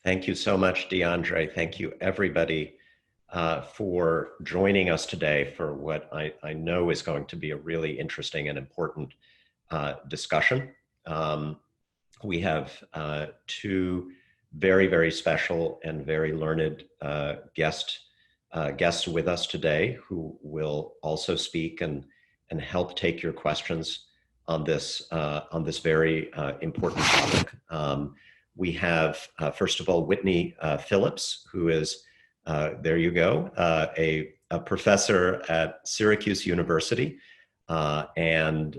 Thank you so much, DeAndre. Thank you, everybody, for joining us today for what I know is going to be a really interesting and important discussion. We have two very, very special and very learned guests with us today who will also speak and help take your questions on this very important topic. We have, first of all, Whitney Phillips, who is, there you go, a professor at Syracuse University and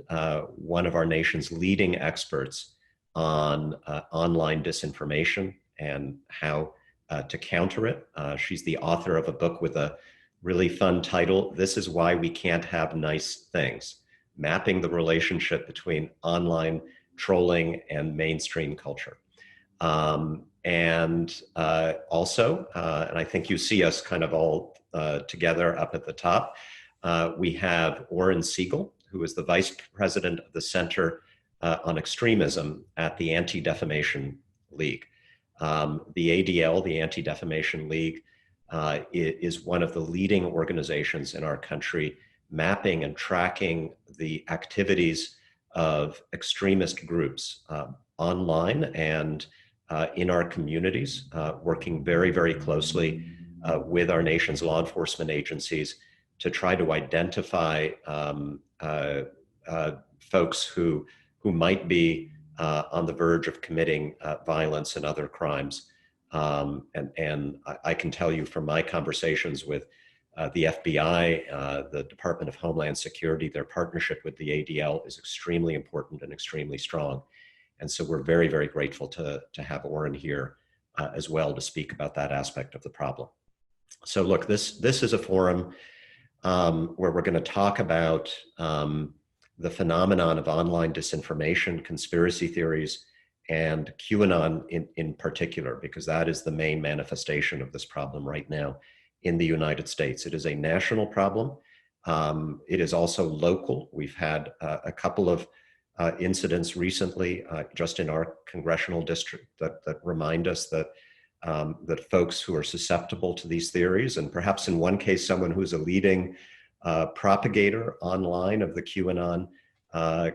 one of our nation's leading experts on online disinformation and how to counter it. She's the author of a book with a really fun title, This Is Why We Can't Have Nice Things, Mapping the Relationship Between Online Trolling and Mainstream Culture. And I think you see us kind of all together up at the top, we have Oren Siegel, who is the Vice President of the Center on Extremism at the Anti-Defamation League. The ADL, the Anti-Defamation League, is one of the leading organizations in our country mapping and tracking the activities of extremist groups online and in our communities, working very, very closely with our nation's law enforcement agencies to try to identify folks who might be on the verge of committing violence and other crimes. And I can tell you from my conversations with the FBI, the Department of Homeland Security, their partnership with the ADL is extremely important and extremely strong. And so we're very, very grateful to have Oren here as well to speak about that aspect of the problem. So look, this is a forum where we're going to talk about the phenomenon of online disinformation, conspiracy theories, and QAnon in particular, because that is the main manifestation of this problem right now in the United States. It is a national problem. It is also local. We've had a couple of incidents recently just in our congressional district that remind us that that folks who are susceptible to these theories, and perhaps in one case, someone who's a leading propagator online of the QAnon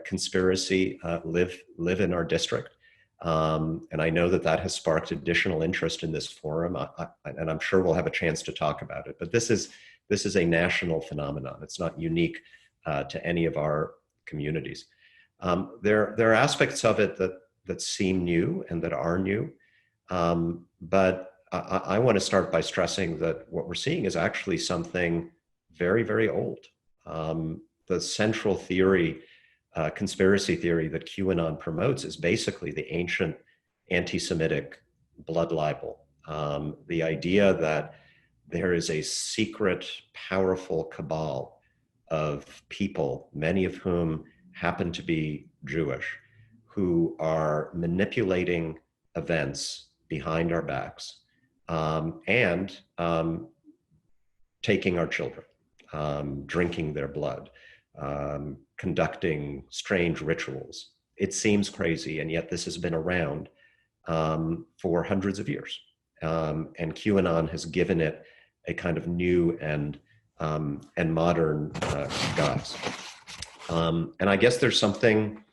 conspiracy live in our district. And I know that that has sparked additional interest in this forum, and I'm sure we'll have a chance to talk about it. But this is a national phenomenon. It's not unique to any of our communities. There are aspects of it that seem new and that are new, but I want to start by stressing that what we're seeing is actually something very, very old. The central theory, conspiracy theory that QAnon promotes is basically the ancient anti-Semitic blood libel. The idea that there is a secret, powerful cabal of people, many of whom happen to be Jewish, who are manipulating events behind our backs and taking our children, drinking their blood, conducting strange rituals. It seems crazy, and yet this has been around for hundreds of years. And QAnon has given it a kind of new and modern guise. And I guess there's something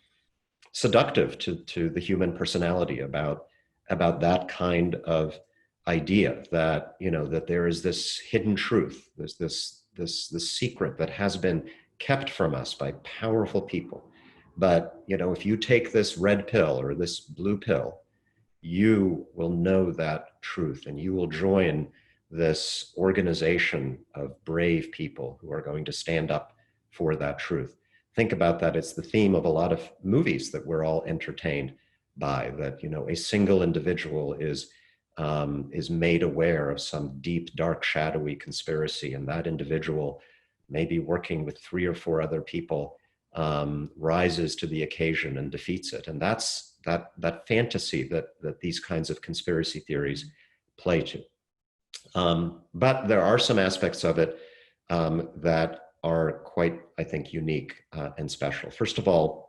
seductive to the human personality about that kind of idea that, you know, that there is this hidden truth, there's this secret that has been kept from us by powerful people. But, you know, if you take this red pill or this blue pill, you will know that truth and you will join this organization of brave people who are going to stand up for that truth. Think about that. It's the theme of a lot of movies that we're all entertained by, that, you know, a single individual is made aware of some deep, dark, shadowy conspiracy, and that individual, maybe working with 3 or 4 other people, rises to the occasion and defeats it. And that's that fantasy that these kinds of conspiracy theories play to. But there are some aspects of it that are quite, I think, unique and special. First of all,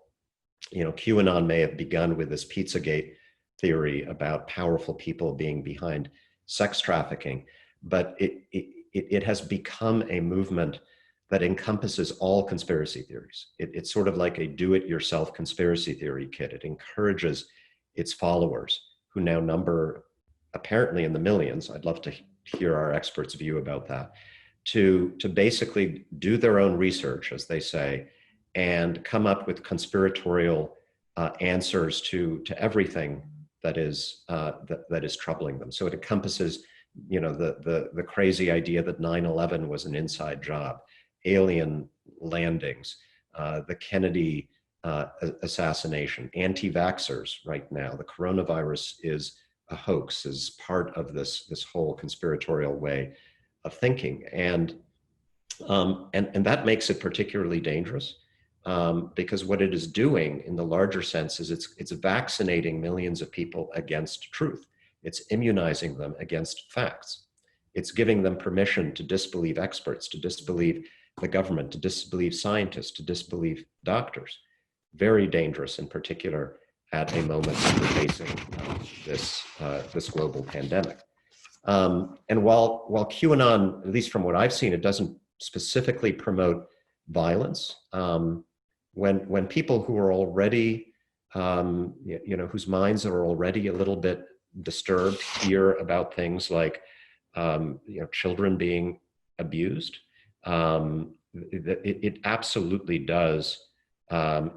you know, QAnon may have begun with this Pizzagate theory about powerful people being behind sex trafficking, but it has become a movement that encompasses all conspiracy theories. It's sort of like a do-it-yourself conspiracy theory kit. It encourages its followers, who now number apparently in the millions. I'd love to hear our experts' view about that, to basically do their own research, as they say, and come up with conspiratorial answers to everything that is that is troubling them. So it encompasses, the crazy idea that 9/11 was an inside job, alien landings, the Kennedy assassination, anti-vaxxers right now. The coronavirus is a hoax, is part of this whole conspiratorial way of thinking, and that makes it particularly dangerous, because what it is doing in the larger sense is it's vaccinating millions of people against truth. It's immunizing them against facts. It's giving them permission to disbelieve experts, to disbelieve the government, to disbelieve scientists, to disbelieve doctors. Very dangerous, in particular, at a moment when we're facing this global pandemic. And while QAnon, at least from what I've seen, it doesn't specifically promote violence. When people who are already, whose minds are already a little bit disturbed, hear about things like, children being abused, it absolutely does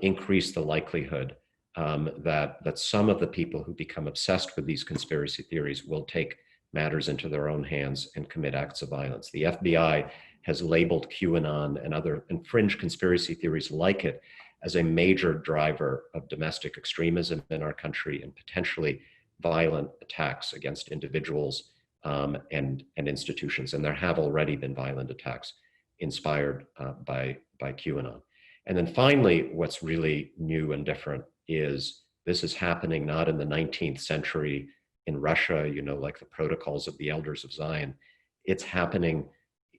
increase the likelihood that some of the people who become obsessed with these conspiracy theories will take matters into their own hands and commit acts of violence. The FBI has labeled QAnon and other fringe conspiracy theories like it as a major driver of domestic extremism in our country and potentially violent attacks against individuals and institutions. And there have already been violent attacks inspired by QAnon. And then finally, what's really new and different is this is happening not in the 19th century in Russia, like the protocols of the elders of Zion. It's happening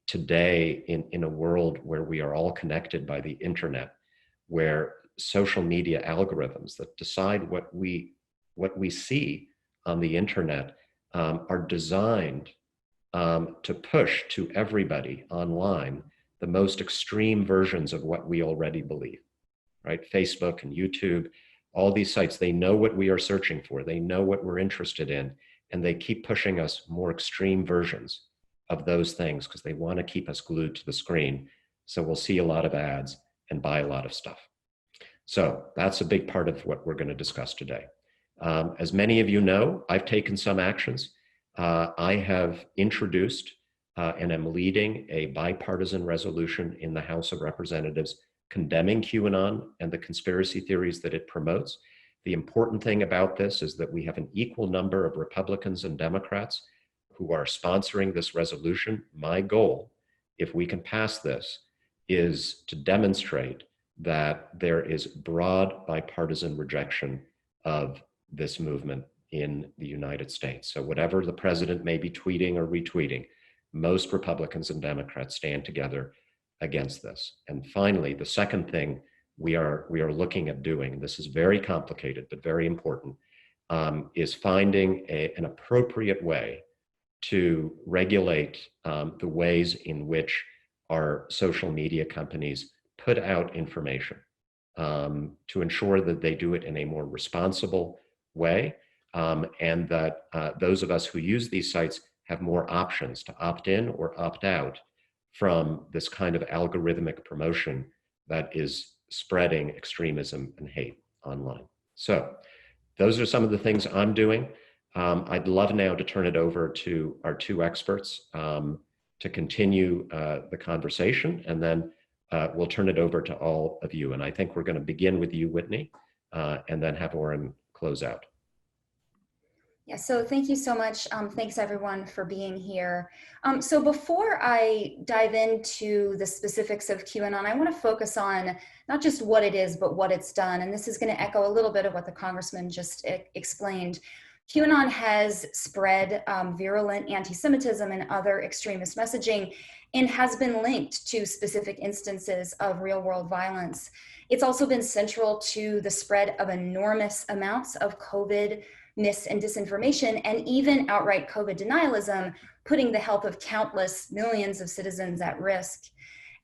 today in a world where we are all connected by the internet, where social media algorithms that decide what we see on the internet are designed to push to everybody online the most extreme versions of what we already believe, right? Facebook and YouTube, all these sites, they know what we are searching for. They know what we're interested in, and they keep pushing us more extreme versions of those things because they want to keep us glued to the screen. So we'll see a lot of ads and buy a lot of stuff. So that's a big part of what we're going to discuss today. As many of you know, I've taken some actions. I have introduced and am leading a bipartisan resolution in the House of Representatives condemning QAnon and the conspiracy theories that it promotes. The important thing about this is that we have an equal number of Republicans and Democrats who are sponsoring this resolution. My goal, if we can pass this, is to demonstrate that there is broad bipartisan rejection of this movement in the United States. So whatever the president may be tweeting or retweeting, most Republicans and Democrats stand together against this. And finally, the second thing we are looking at doing, this is very complicated but very important, is finding an appropriate way to regulate the ways in which our social media companies put out information, to ensure that they do it in a more responsible way, and that those of us who use these sites have more options to opt in or opt out from this kind of algorithmic promotion that is spreading extremism and hate online. So those are some of the things I'm doing. I'd love now to turn it over to our two experts to continue the conversation, and then we'll turn it over to all of you. And I think we're going to begin with you, Whitney, and then have Oren close out. Yeah, so thank you so much. Thanks everyone for being here. So before I dive into the specifics of QAnon, I want to focus on not just what it is, but what it's done. And this is going to echo a little bit of what the Congressman just explained. QAnon has spread virulent anti-Semitism and other extremist messaging and has been linked to specific instances of real-world violence. It's also been central to the spread of enormous amounts of COVID mis and disinformation, and even outright COVID denialism, putting the health of countless millions of citizens at risk.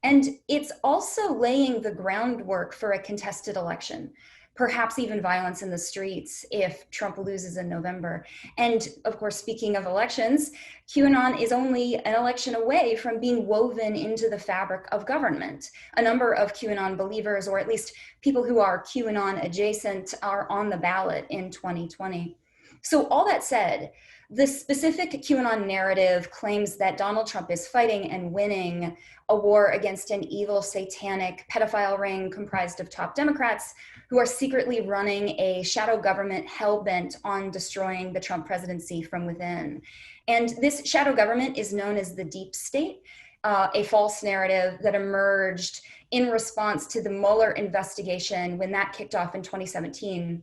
And it's also laying the groundwork for a contested election, perhaps even violence in the streets if Trump loses in November. And of course, speaking of elections, QAnon is only an election away from being woven into the fabric of government. A number of QAnon believers, or at least people who are QAnon adjacent, are on the ballot in 2020. So all that said, the specific QAnon narrative claims that Donald Trump is fighting and winning a war against an evil, satanic pedophile ring comprised of top Democrats who are secretly running a shadow government hell-bent on destroying the Trump presidency from within. And this shadow government is known as the deep state, a false narrative that emerged in response to the Mueller investigation when that kicked off in 2017.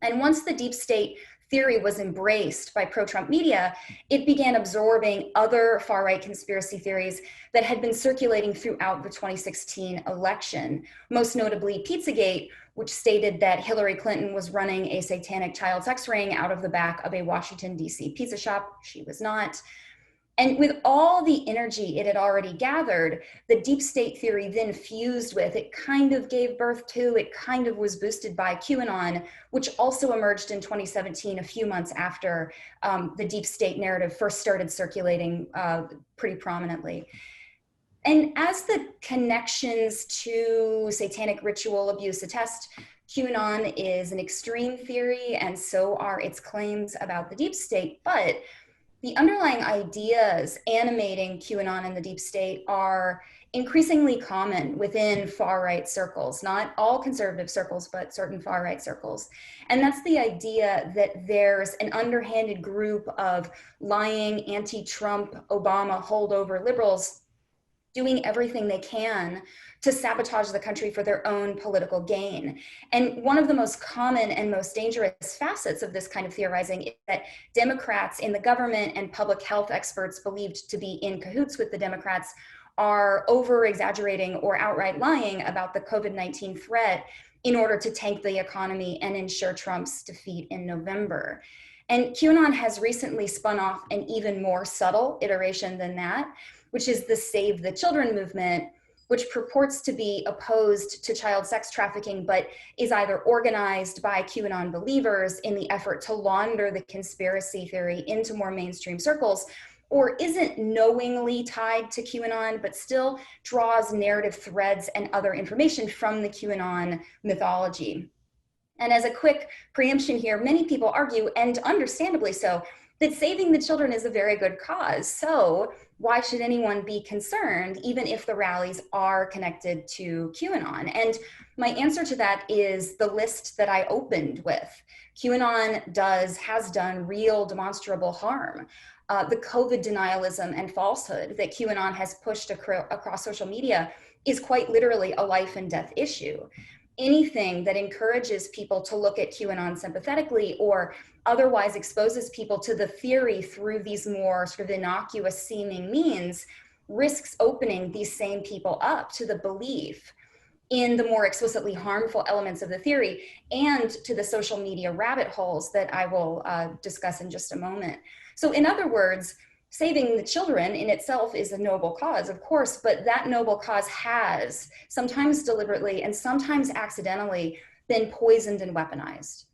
And once the deep state theory was embraced by pro-Trump media, it began absorbing other far-right conspiracy theories that had been circulating throughout the 2016 election, most notably Pizzagate, which stated that Hillary Clinton was running a satanic child sex ring out of the back of a Washington, D.C. pizza shop. She was not. And with all the energy it had already gathered, the deep state theory then fused with, it kind of gave birth to, it kind of was boosted by QAnon, which also emerged in 2017, a few months after the deep state narrative first started circulating pretty prominently. And as the connections to satanic ritual abuse attest, QAnon is an extreme theory, and so are its claims about the deep state. But the underlying ideas animating QAnon and the deep state are increasingly common within far-right circles, not all conservative circles, but certain far-right circles. And that's the idea that there's an underhanded group of lying anti-Trump, Obama holdover liberals doing everything they can to sabotage the country for their own political gain. And one of the most common and most dangerous facets of this kind of theorizing is that Democrats in the government and public health experts believed to be in cahoots with the Democrats are over-exaggerating or outright lying about the COVID-19 threat in order to tank the economy and ensure Trump's defeat in November. And QAnon has recently spun off an even more subtle iteration than that, which is the Save the Children movement, which purports to be opposed to child sex trafficking, but is either organized by QAnon believers in the effort to launder the conspiracy theory into more mainstream circles, or isn't knowingly tied to QAnon, but still draws narrative threads and other information from the QAnon mythology. And as a quick preemption here, many people argue, and understandably so, that saving the children is a very good cause. So why should anyone be concerned, even if the rallies are connected to QAnon? And my answer to that is the list that I opened with. QAnon has done real demonstrable harm. The COVID denialism and falsehood that QAnon has pushed across social media is quite literally a life and death issue. Anything that encourages people to look at QAnon sympathetically or otherwise exposes people to the theory through these more sort of innocuous seeming means risks opening these same people up to the belief in the more explicitly harmful elements of the theory and to the social media rabbit holes that I will discuss in just a moment. So in other words, saving the children in itself is a noble cause, of course, but that noble cause has, sometimes deliberately and sometimes accidentally, been poisoned and weaponized.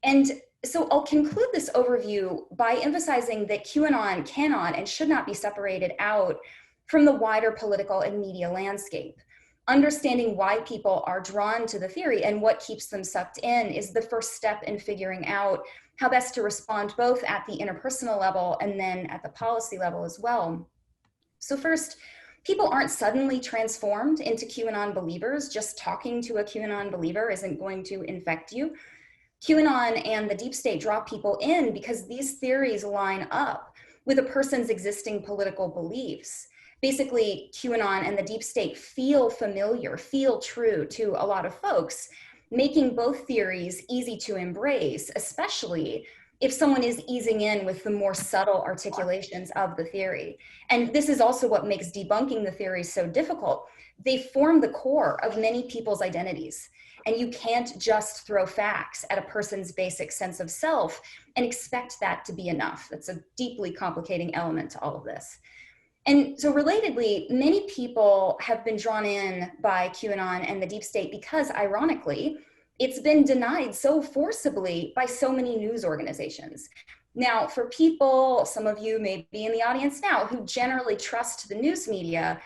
And so I'll conclude this overview by emphasizing that QAnon cannot and should not be separated out from the wider political and media landscape. Understanding why people are drawn to the theory and what keeps them sucked in is the first step in figuring out how best to respond both at the interpersonal level and then at the policy level as well. So first, people aren't suddenly transformed into QAnon believers. Just talking to a QAnon believer isn't going to infect you. QAnon and the deep state draw people in because these theories line up with a person's existing political beliefs. Basically, QAnon and the deep state feel familiar, feel true to a lot of folks, making both theories easy to embrace, especially if someone is easing in with the more subtle articulations of the theory. And this is also what makes debunking the theory so difficult. They form the core of many people's identities. And you can't just throw facts at a person's basic sense of self and expect that to be enough. That's a deeply complicating element to all of this. And so relatedly, many people have been drawn in by QAnon and the deep state because, ironically, it's been denied so forcibly by so many news organizations. Now, for people, some of you may be in the audience now, who generally trust the news media,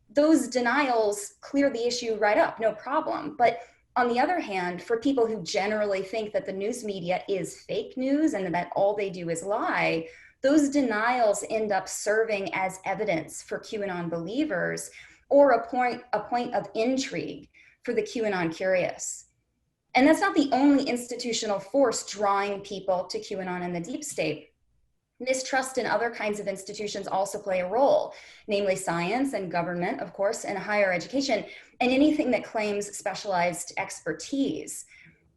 those denials clear the issue right up, no problem. But on the other hand, for people who generally think that the news media is fake news and that all they do is lie, those denials end up serving as evidence for QAnon believers or a point of intrigue for the QAnon curious. And that's not the only institutional force drawing people to QAnon and the deep state. Mistrust in other kinds of institutions also play a role, namely science and government, of course, and higher education, and anything that claims specialized expertise.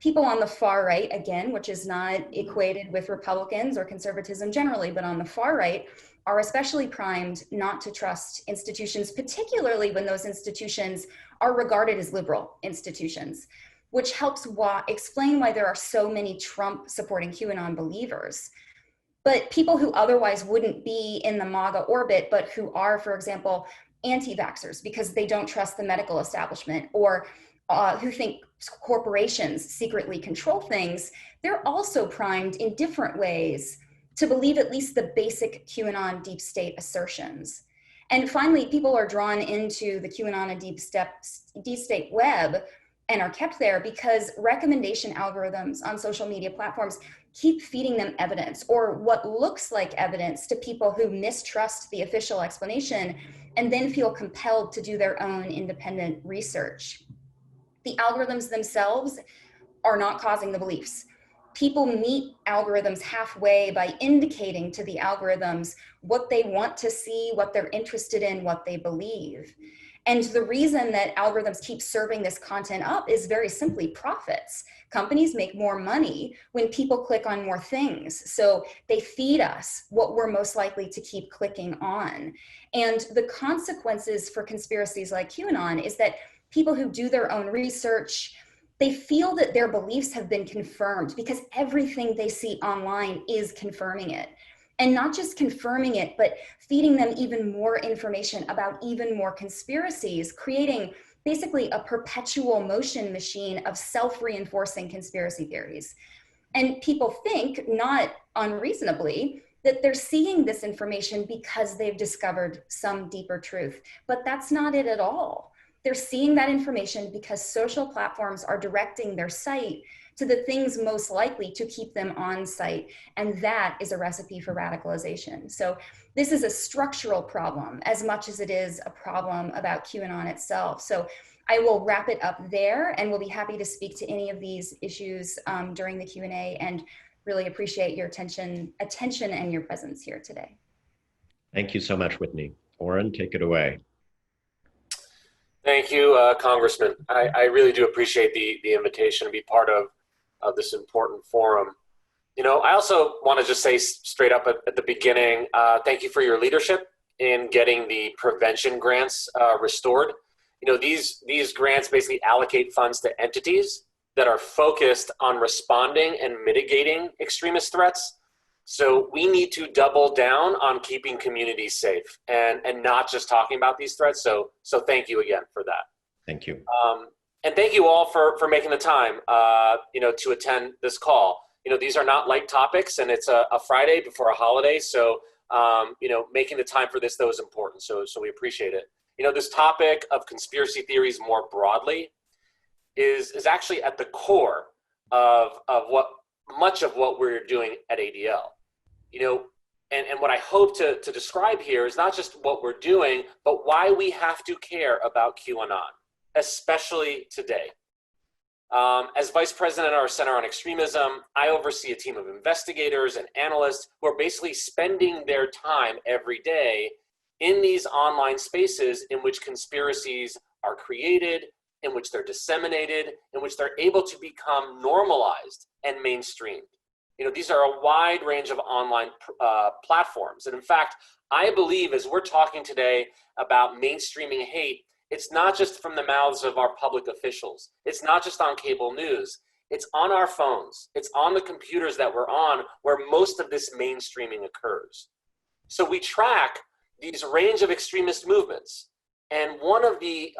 People on the far right, again, which is not equated with Republicans or conservatism generally, but on the far right, are especially primed not to trust institutions, particularly when those institutions are regarded as liberal institutions, which helps explain why there are so many Trump supporting QAnon believers. But people who otherwise wouldn't be in the MAGA orbit, but who are, for example, anti-vaxxers because they don't trust the medical establishment, or who think corporations secretly control things, they're also primed in different ways to believe at least the basic QAnon deep state assertions. And finally, people are drawn into the QAnon and deep state web and are kept there because recommendation algorithms on social media platforms keep feeding them evidence, or what looks like evidence, to people who mistrust the official explanation and then feel compelled to do their own independent research. The algorithms themselves are not causing the beliefs. People meet algorithms halfway by indicating to the algorithms what they want to see, what they're interested in, what they believe. And the reason that algorithms keep serving this content up is very simply profits. Companies make more money when people click on more things. So they feed us what we're most likely to keep clicking on. And the consequences for conspiracies like QAnon is that people who do their own research, they feel that their beliefs have been confirmed because everything they see online is confirming it. And not just confirming it, but feeding them even more information about even more conspiracies, creating basically a perpetual motion machine of self-reinforcing conspiracy theories. And people think, not unreasonably, that they're seeing this information because they've discovered some deeper truth. But that's not it at all. They're seeing that information because social platforms are directing their site to the things most likely to keep them on site. And that is a recipe for radicalization. So this is a structural problem as much as it is a problem about QAnon itself. So I will wrap it up there, and we'll be happy to speak to any of these issues during the Q&A, and really appreciate your attention and your presence here today. Thank you so much, Whitney. Oren, take it away. Thank you, Congressman. I really do appreciate the invitation to be part of this important forum. You know, I also want to just say straight up at the beginning, thank you for your leadership in getting the prevention grants restored. You know, these grants basically allocate funds to entities that are focused on responding and mitigating extremist threats. So we need to double down on keeping communities safe and not just talking about these threats. So thank you again for that. Thank you. And thank you all for making the time, you know, to attend this call. You know, these are not light topics, and it's a Friday before a holiday. So, you know, making the time for this, though, is important. So we appreciate it. You know, this topic of conspiracy theories more broadly is actually at the core of much of what we're doing at ADL. You know, and what I hope to describe here is not just what we're doing, but why we have to care about QAnon, especially today. As Vice President at our Center on Extremism, I oversee a team of investigators and analysts who are basically spending their time every day in these online spaces in which conspiracies are created, in which they're disseminated, in which they're able to become normalized and mainstreamed. You know, these are a wide range of online platforms. And in fact, I believe as we're talking today about mainstreaming hate, It's not just from the mouths of our public officials. It's not just on cable news. It's on our phones. It's on the computers that we're on where most of this mainstreaming occurs. So we track these range of extremist movements. And one of the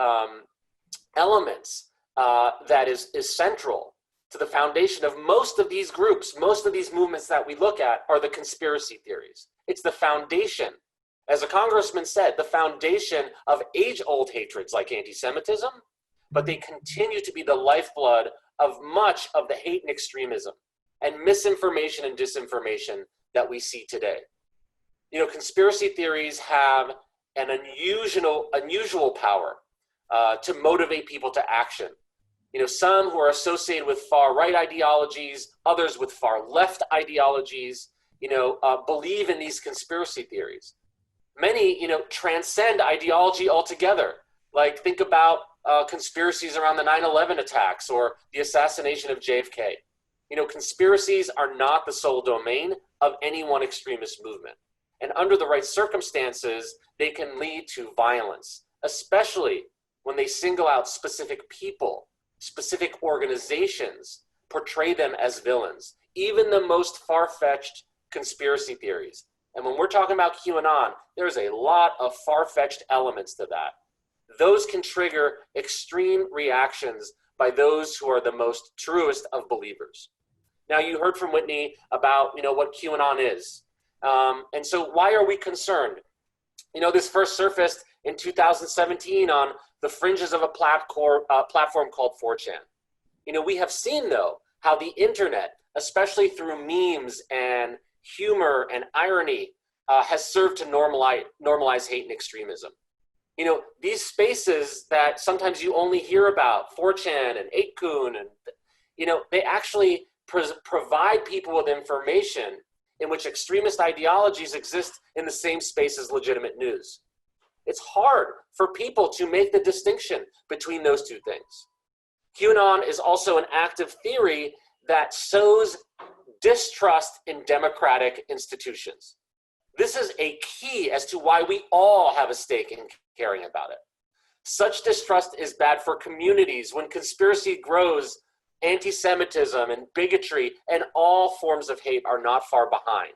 elements that is central to the foundation of most of these groups, most of these movements that we look at are the conspiracy theories. It's the foundation. As a congressman said, the foundation of age-old hatreds like anti-Semitism, but they continue to be the lifeblood of much of the hate and extremism and misinformation and disinformation that we see today. You know, conspiracy theories have an unusual power to motivate people to action. You know, some who are associated with far-right ideologies, others with far-left ideologies, you know, believe in these conspiracy theories. Many, you know, transcend ideology altogether. Like, think about conspiracies around the 9/11 attacks or the assassination of JFK. You know, conspiracies are not the sole domain of any one extremist movement. And under the right circumstances, they can lead to violence, especially when they single out specific people, specific organizations, portray them as villains, even the most far-fetched conspiracy theories. And when we're talking about QAnon, there's a lot of far-fetched elements to that. Those can trigger extreme reactions by those who are the most truest of believers. Now, you heard from Whitney about, you know, what QAnon is. And so why are we concerned? You know, this first surfaced in 2017 on the fringes of a platform called 4chan. You know, we have seen, though, how the internet, especially through memes and humor and irony, has served to normalize hate and extremism. You know, these spaces that sometimes you only hear about, 4chan and 8kun, and, you know, they actually provide people with information in which extremist ideologies exist in the same space as legitimate news. It's hard for people to make the distinction between those two things. QAnon is also an active theory that sows distrust in democratic institutions. This is a key as to why we all have a stake in caring about it. Such distrust is bad for communities. When conspiracy grows, anti-Semitism and bigotry and all forms of hate are not far behind.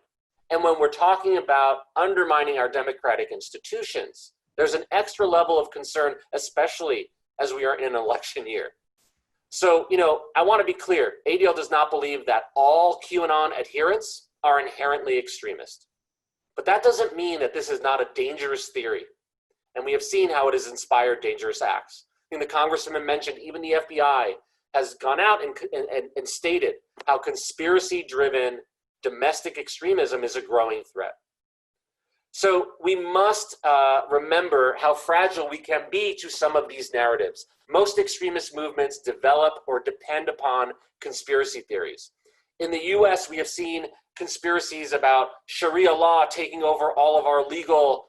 And when we're talking about undermining our democratic institutions, there's an extra level of concern, especially as we are in an election year. So, you know, I want to be clear, ADL does not believe that all QAnon adherents are inherently extremist. But that doesn't mean that this is not a dangerous theory. And we have seen how it has inspired dangerous acts. I think the congressman mentioned even the FBI has gone out and stated how conspiracy-driven domestic extremism is a growing threat. So we must remember how fragile we can be to some of these narratives. Most extremist movements develop or depend upon conspiracy theories. In the US, we have seen conspiracies about Sharia law taking over all of our legal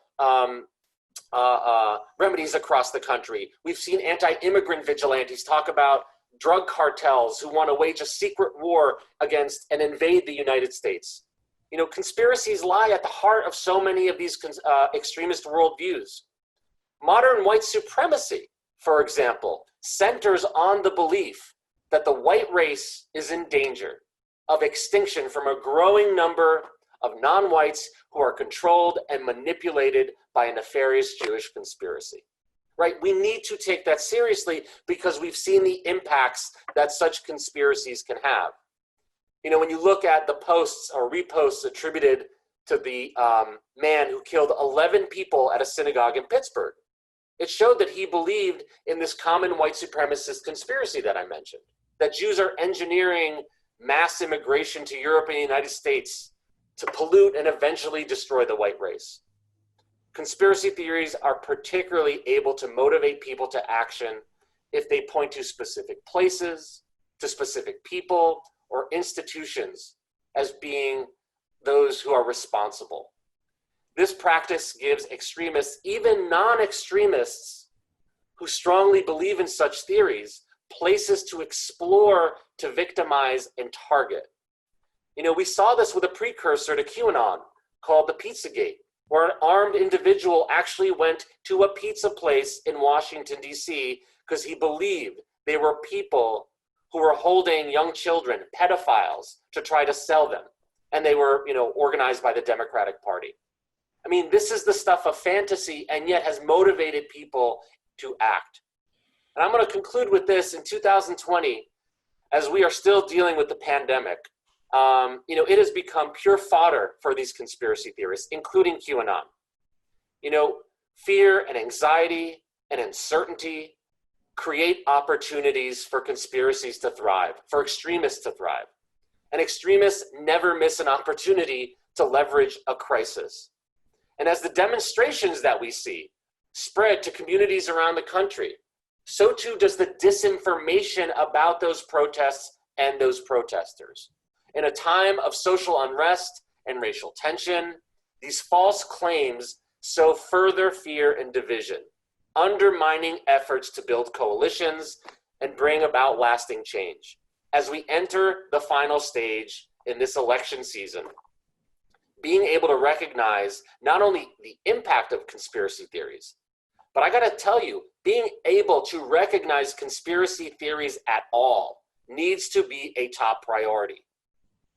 remedies across the country. We've seen anti-immigrant vigilantes talk about drug cartels who want to wage a secret war against and invade the United States. You know, conspiracies lie at the heart of so many of these extremist worldviews. Modern white supremacy, for example, centers on the belief that the white race is in danger of extinction from a growing number of non-whites who are controlled and manipulated by a nefarious Jewish conspiracy. Right? We need to take that seriously because we've seen the impacts that such conspiracies can have. You know, when you look at the posts or reposts attributed to the man who killed 11 people at a synagogue in Pittsburgh, it showed that he believed in this common white supremacist conspiracy that I mentioned, that Jews are engineering mass immigration to Europe and the United States to pollute and eventually destroy the white race. Conspiracy theories are particularly able to motivate people to action if they point to specific places, to specific people, or institutions as being those who are responsible. This practice gives extremists, even non-extremists who strongly believe in such theories, places to explore, to victimize, and target. You know, we saw this with a precursor to QAnon called the Pizzagate, where an armed individual actually went to a pizza place in Washington, D.C., because he believed they were people who were holding young children, pedophiles, to try to sell them. And they were, organized by the Democratic Party. I mean, this is the stuff of fantasy and yet has motivated people to act. And I'm going to conclude with this. In 2020, as we are still dealing with the pandemic, it has become pure fodder for these conspiracy theorists, including QAnon. Fear and anxiety and uncertainty create opportunities for conspiracies to thrive, for extremists to thrive. And extremists never miss an opportunity to leverage a crisis. And as the demonstrations that we see spread to communities around the country, so too does the disinformation about those protests and those protesters. In a time of social unrest and racial tension, these false claims sow further fear and division, undermining efforts to build coalitions and bring about lasting change. As we enter the final stage in this election season, being able to recognize not only the impact of conspiracy theories, but I gotta tell you, being able to recognize conspiracy theories at all needs to be a top priority.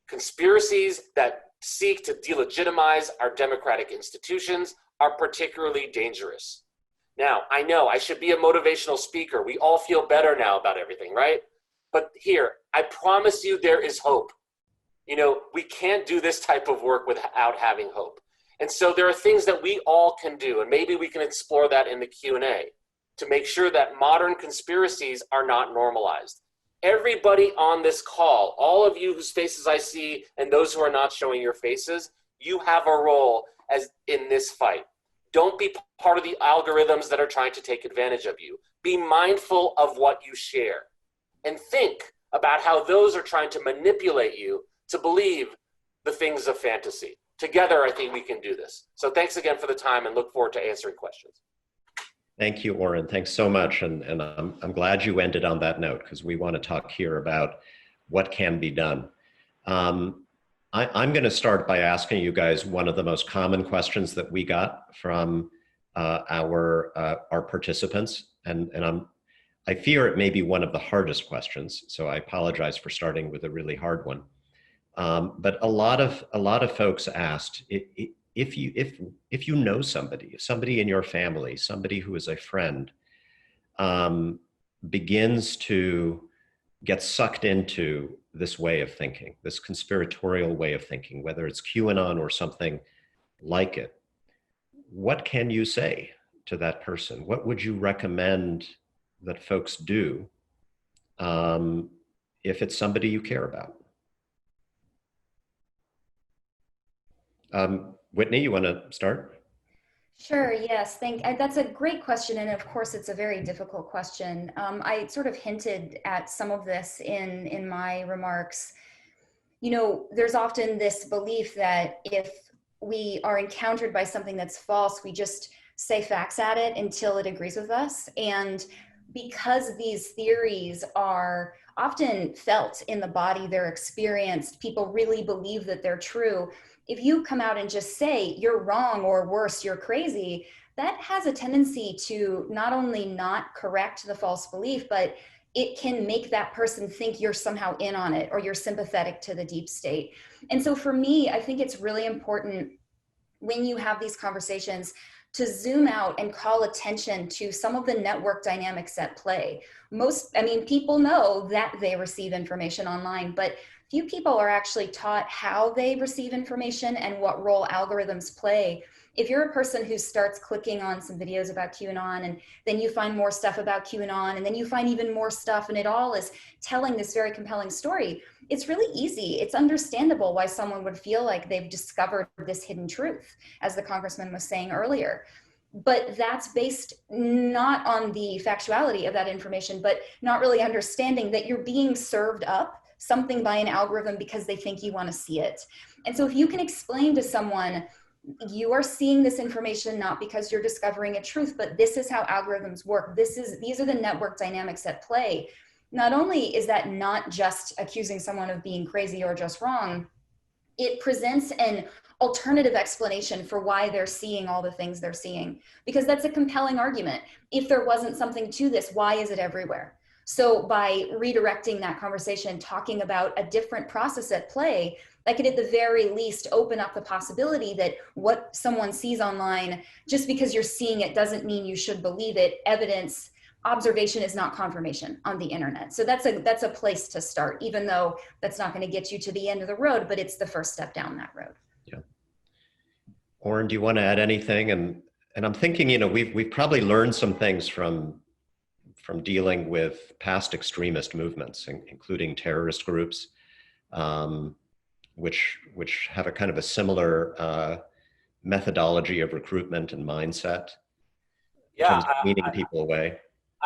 Conspiracies that seek to delegitimize our democratic institutions are particularly dangerous. Now, I know I should be a motivational speaker. We all feel better now about everything, right? But here, I promise you there is hope. We can't do this type of work without having hope. And so there are things that we all can do, and maybe we can explore that in the Q&A to make sure that modern conspiracies are not normalized. Everybody on this call, all of you whose faces I see and those who are not showing your faces, you have a role as in this fight. Don't be part of the algorithms that are trying to take advantage of you. Be mindful of what you share and think about how those are trying to manipulate you to believe the things of fantasy. Together, I think we can do this. So thanks again for the time and look forward to answering questions. Thank you, Oren. Thanks so much. And I'm glad you ended on that note because we want to talk here about what can be done. I'm going to start by asking you guys one of the most common questions that we got from our participants. And I fear it may be one of the hardest questions. So I apologize for starting with a really hard one. But a lot of folks asked, if you know somebody in your family, somebody who is a friend, begins to get sucked into this way of thinking, this conspiratorial way of thinking, whether it's QAnon or something like it, what can you say to that person? What would you recommend that folks do if it's somebody you care about? Whitney, you want to start? Sure, yes, that's a great question, and of course it's a very difficult question. I sort of hinted at some of this in my remarks. There's often this belief that if we are encountered by something that's false, we just say facts at it until it agrees with us. And because these theories are often felt in the body, they're experienced, people really believe that they're true. If you come out and just say you're wrong, or worse, you're crazy, that has a tendency to not only not correct the false belief, but it can make that person think you're somehow in on it or you're sympathetic to the deep state. And so for me, I think it's really important when you have these conversations to zoom out and call attention to some of the network dynamics at play. People know that they receive information online, but few people are actually taught how they receive information and what role algorithms play. If you're a person who starts clicking on some videos about QAnon and then you find more stuff about QAnon and then you find even more stuff and it all is telling this very compelling story, it's really easy. It's understandable why someone would feel like they've discovered this hidden truth, as the congressman was saying earlier. But that's based not on the factuality of that information, but not really understanding that you're being served up something by an algorithm because they think you want to see it. And so if you can explain to someone, you are seeing this information not because you're discovering a truth, but this is how algorithms work. These are the network dynamics at play. Not only is that not just accusing someone of being crazy or just wrong, it presents an alternative explanation for why they're seeing all the things they're seeing, because that's a compelling argument. If there wasn't something to this, why is it everywhere? So by redirecting that conversation, talking about a different process at play, that could at the very least open up the possibility that what someone sees online, just because you're seeing it doesn't mean you should believe it. Evidence, observation is not confirmation on the internet. So that's a place to start, even though that's not going to get you to the end of the road, but it's the first step down that road. Yeah. Oren, do you want to add anything? And I'm thinking, we've probably learned some things from dealing with past extremist movements, including terrorist groups, which have a kind of a similar methodology of recruitment and mindset in terms of weaning people away.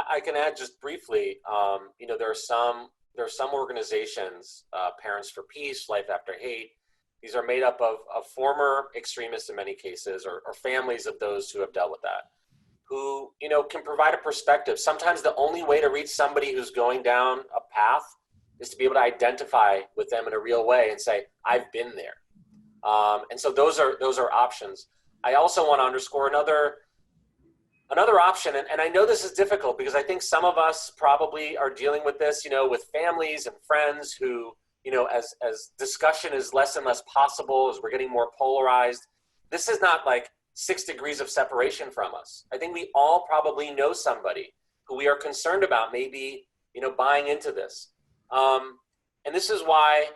I can add just briefly. There are some organizations, Parents for Peace, Life After Hate. These are made up of former extremists in many cases, or families of those who have dealt with that, who can provide a perspective. Sometimes the only way to reach somebody who's going down a path is to be able to identify with them in a real way and say, I've been there. And so those are options. I also want to underscore another option, and I know this is difficult because I think some of us probably are dealing with this, with families and friends who, as discussion is less and less possible, as we're getting more polarized, this is not like 6 degrees of separation from us. I think we all probably know somebody who we are concerned about maybe, buying into this. And this is why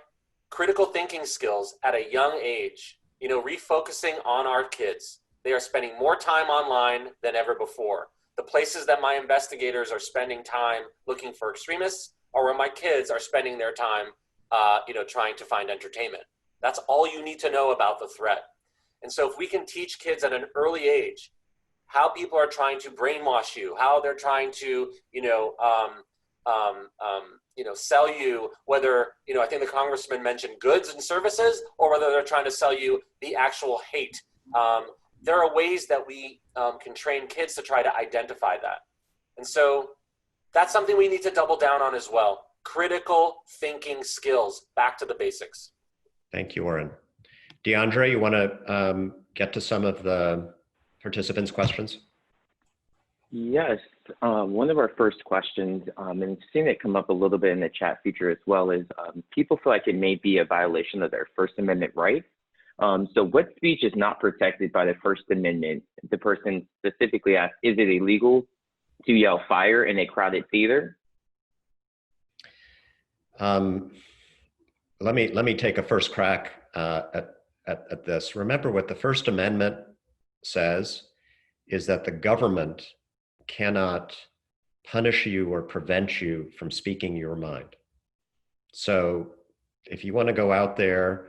critical thinking skills at a young age, refocusing on our kids. They are spending more time online than ever before. The places that my investigators are spending time looking for extremists are where my kids are spending their time, trying to find entertainment. That's all you need to know about the threat. And so if we can teach kids at an early age how people are trying to brainwash you, how they're trying to, sell you, whether, I think the congressman mentioned goods and services, or whether they're trying to sell you the actual hate. There are ways that we can train kids to try to identify that. And so that's something we need to double down on as well. Critical thinking skills, back to the basics. Thank you, Oren. DeAndre, you want to get to some of the participants' questions? Yes. One of our first questions, and seeing it come up a little bit in the chat feature as well, is people feel like it may be a violation of their First Amendment rights. So what speech is not protected by the First Amendment? The person specifically asked, is it illegal to yell fire in a crowded theater? Let me take a first crack at this. Remember, what the First Amendment says is that the government cannot punish you or prevent you from speaking your mind. So if you want to go out there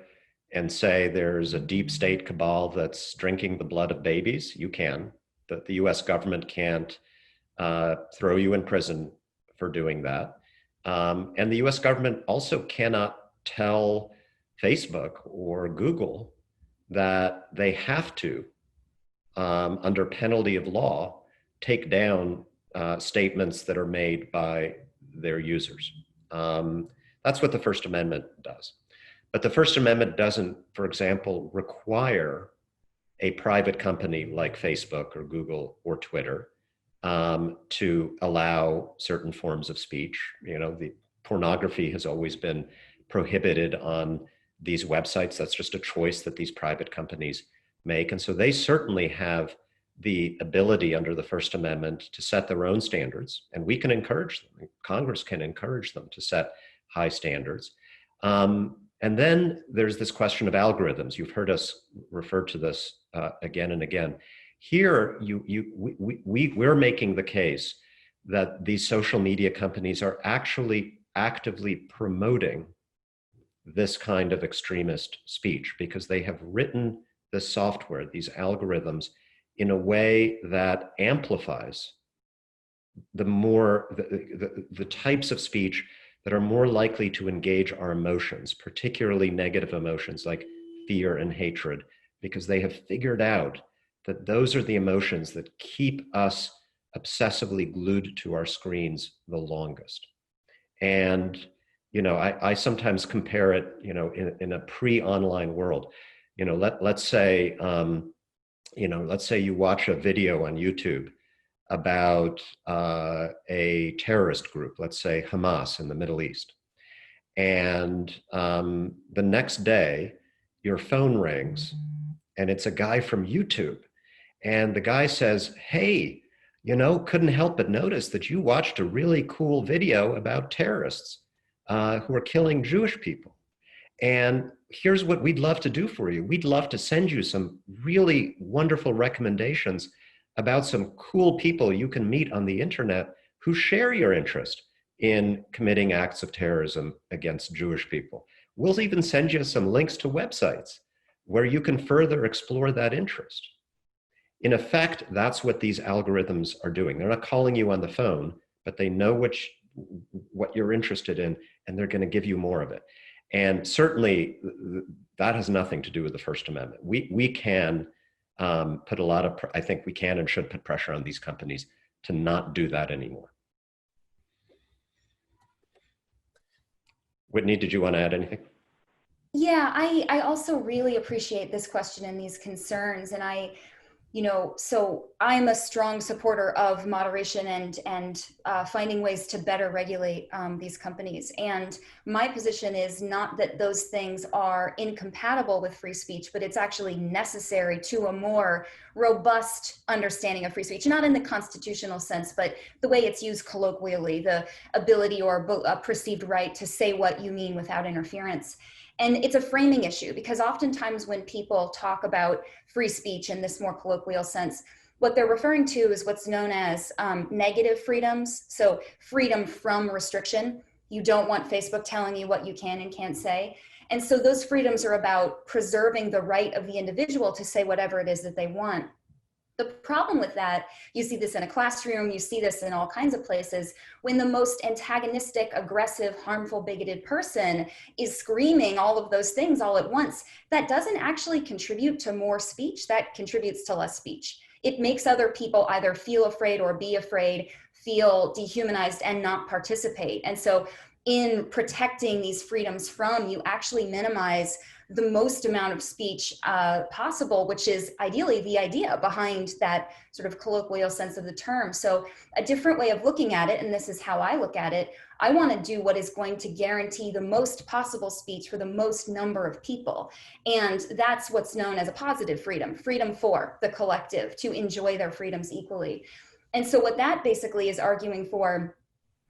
and say there's a deep state cabal that's drinking the blood of babies, you can. The US government can't throw you in prison for doing that. And the US government also cannot tell Facebook or Google that they have to, under penalty of law, take down statements that are made by their users. That's what the First Amendment does. But the First Amendment doesn't, for example, require a private company like Facebook or Google or Twitter to allow certain forms of speech. The pornography has always been prohibited on these websites. That's just a choice that these private companies make. And so they certainly have the ability under the First Amendment to set their own standards, and we can encourage them. Congress can encourage them to set high standards. And then there's this question of algorithms. You've heard us refer to this again and again. Here, we're making the case that these social media companies are actually actively promoting this kind of extremist speech because they have written this software, these algorithms, in a way that amplifies the types of speech that are more likely to engage our emotions, particularly negative emotions like fear and hatred, because they have figured out that those are the emotions that keep us obsessively glued to our screens the longest. And I sometimes compare it, in a pre-online world. let's say, let's say you watch a video on YouTube about a terrorist group, let's say Hamas in the Middle East. And the next day, your phone rings and it's a guy from YouTube. And the guy says, hey, couldn't help but notice that you watched a really cool video about terrorists who are killing Jewish people. And here's what we'd love to do for you. We'd love to send you some really wonderful recommendations about some cool people you can meet on the internet who share your interest in committing acts of terrorism against Jewish people. We'll even send you some links to websites where you can further explore that interest. In effect, that's what these algorithms are doing. They're not calling you on the phone, but they know what you're interested in, and they're going to give you more of it. And certainly, that has nothing to do with the First Amendment. We can put a lot of, I think we can and should put pressure on these companies to not do that anymore. Whitney, did you want to add anything? Yeah, I also really appreciate this question and these concerns. And so I'm a strong supporter of moderation and finding ways to better regulate these companies. And my position is not that those things are incompatible with free speech, but it's actually necessary to a more robust understanding of free speech, not in the constitutional sense, but the way it's used colloquially, the ability or a perceived right to say what you mean without interference. And it's a framing issue because oftentimes when people talk about free speech in this more colloquial sense, what they're referring to is what's known as negative freedoms. So freedom from restriction. You don't want Facebook telling you what you can and can't say. And so those freedoms are about preserving the right of the individual to say whatever it is that they want. The problem with that, you see this in a classroom, you see this in all kinds of places, when the most antagonistic, aggressive, harmful, bigoted person is screaming all of those things all at once, that doesn't actually contribute to more speech, that contributes to less speech. It makes other people either feel afraid or be afraid, feel dehumanized and not participate. And so in protecting these freedoms from, you actually minimize the most amount of speech possible, which is ideally the idea behind that sort of colloquial sense of the term. So a different way of looking at it, and this is how I look at it, I want to do what is going to guarantee the most possible speech for the most number of people. And that's what's known as a positive freedom, freedom for the collective to enjoy their freedoms equally. And so what that basically is arguing for,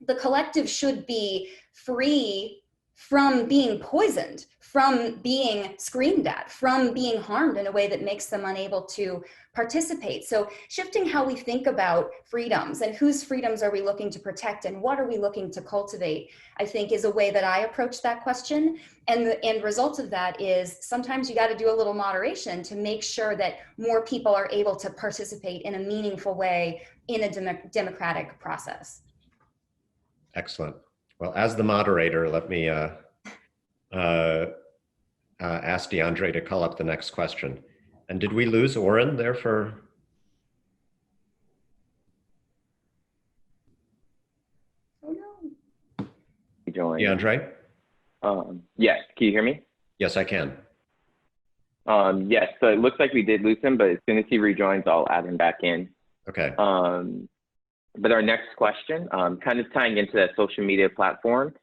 the collective should be free from being poisoned, from being screamed at, from being harmed in a way that makes them unable to participate. So shifting how we think about freedoms and whose freedoms are we looking to protect and what are we looking to cultivate, I think is a way that I approach that question. And the end result of that is sometimes you got to do a little moderation to make sure that more people are able to participate in a meaningful way in a democratic process. Excellent. Well, as the moderator, let me ask DeAndre to call up the next question. And did we lose Oren there for? Oh no. DeAndre? Yes, can you hear me? Yes, I can. Yes, so it looks like we did lose him, but as soon as he rejoins, I'll add him back in. Okay. But our next question, kind of tying into that social media platform,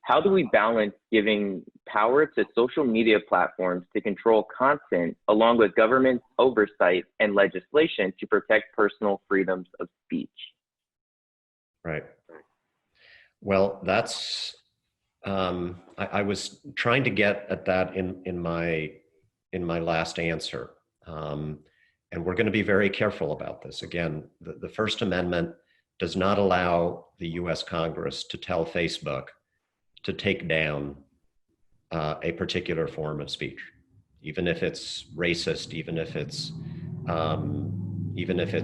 how do we balance giving power to social media platforms to control content along with government oversight and legislation to protect personal freedoms of speech? Right. Well, that's, I was trying to get at that in my last answer. And we're going to be very careful about this. Again, the First Amendment does not allow the US Congress to tell Facebook to take down a particular form of speech, even if it's racist, even if it's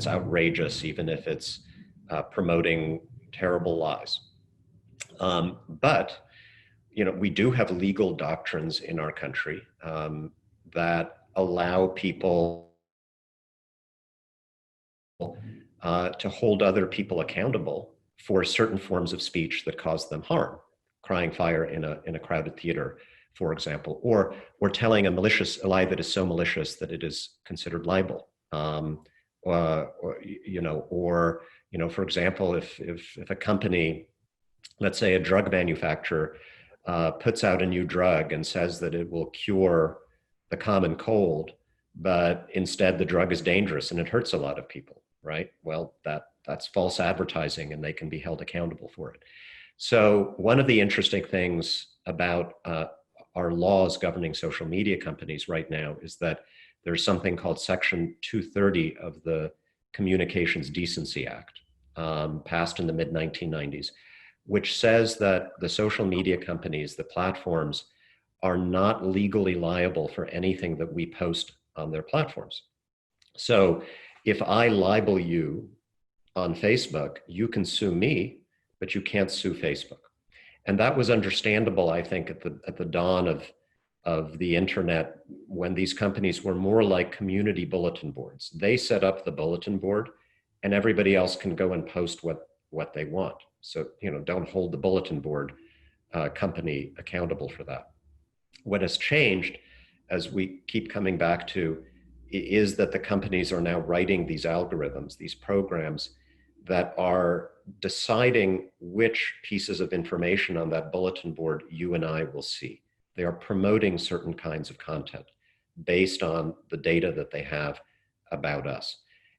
outrageous, even if it's promoting terrible lies. But we do have legal doctrines in our country that allow people to hold other people accountable for certain forms of speech that cause them harm. Crying fire in a crowded theater, for example, or telling a lie that is so malicious that it is considered libel. For example, if a company, let's say a drug manufacturer, puts out a new drug and says that it will cure the common cold, but instead the drug is dangerous and it hurts a lot of people, right? Well, that's false advertising and they can be held accountable for it. So one of the interesting things about our laws governing social media companies right now is that there's something called Section 230 of the Communications Decency Act, passed in the mid-1990s, which says that the social media companies, the platforms, are not legally liable for anything that we post on their platforms. So if I libel you on Facebook, you can sue me, but you can't sue Facebook. And that was understandable, I think, at the dawn of the internet, when these companies were more like community bulletin boards. They set up the bulletin board and everybody else can go and post what they want. So, don't hold the bulletin board company accountable for that. What has changed, as we keep coming back to, is that the companies are now writing these algorithms, these programs that are deciding which pieces of information on that bulletin board you and I will see. They are promoting certain kinds of content based on the data that they have about us.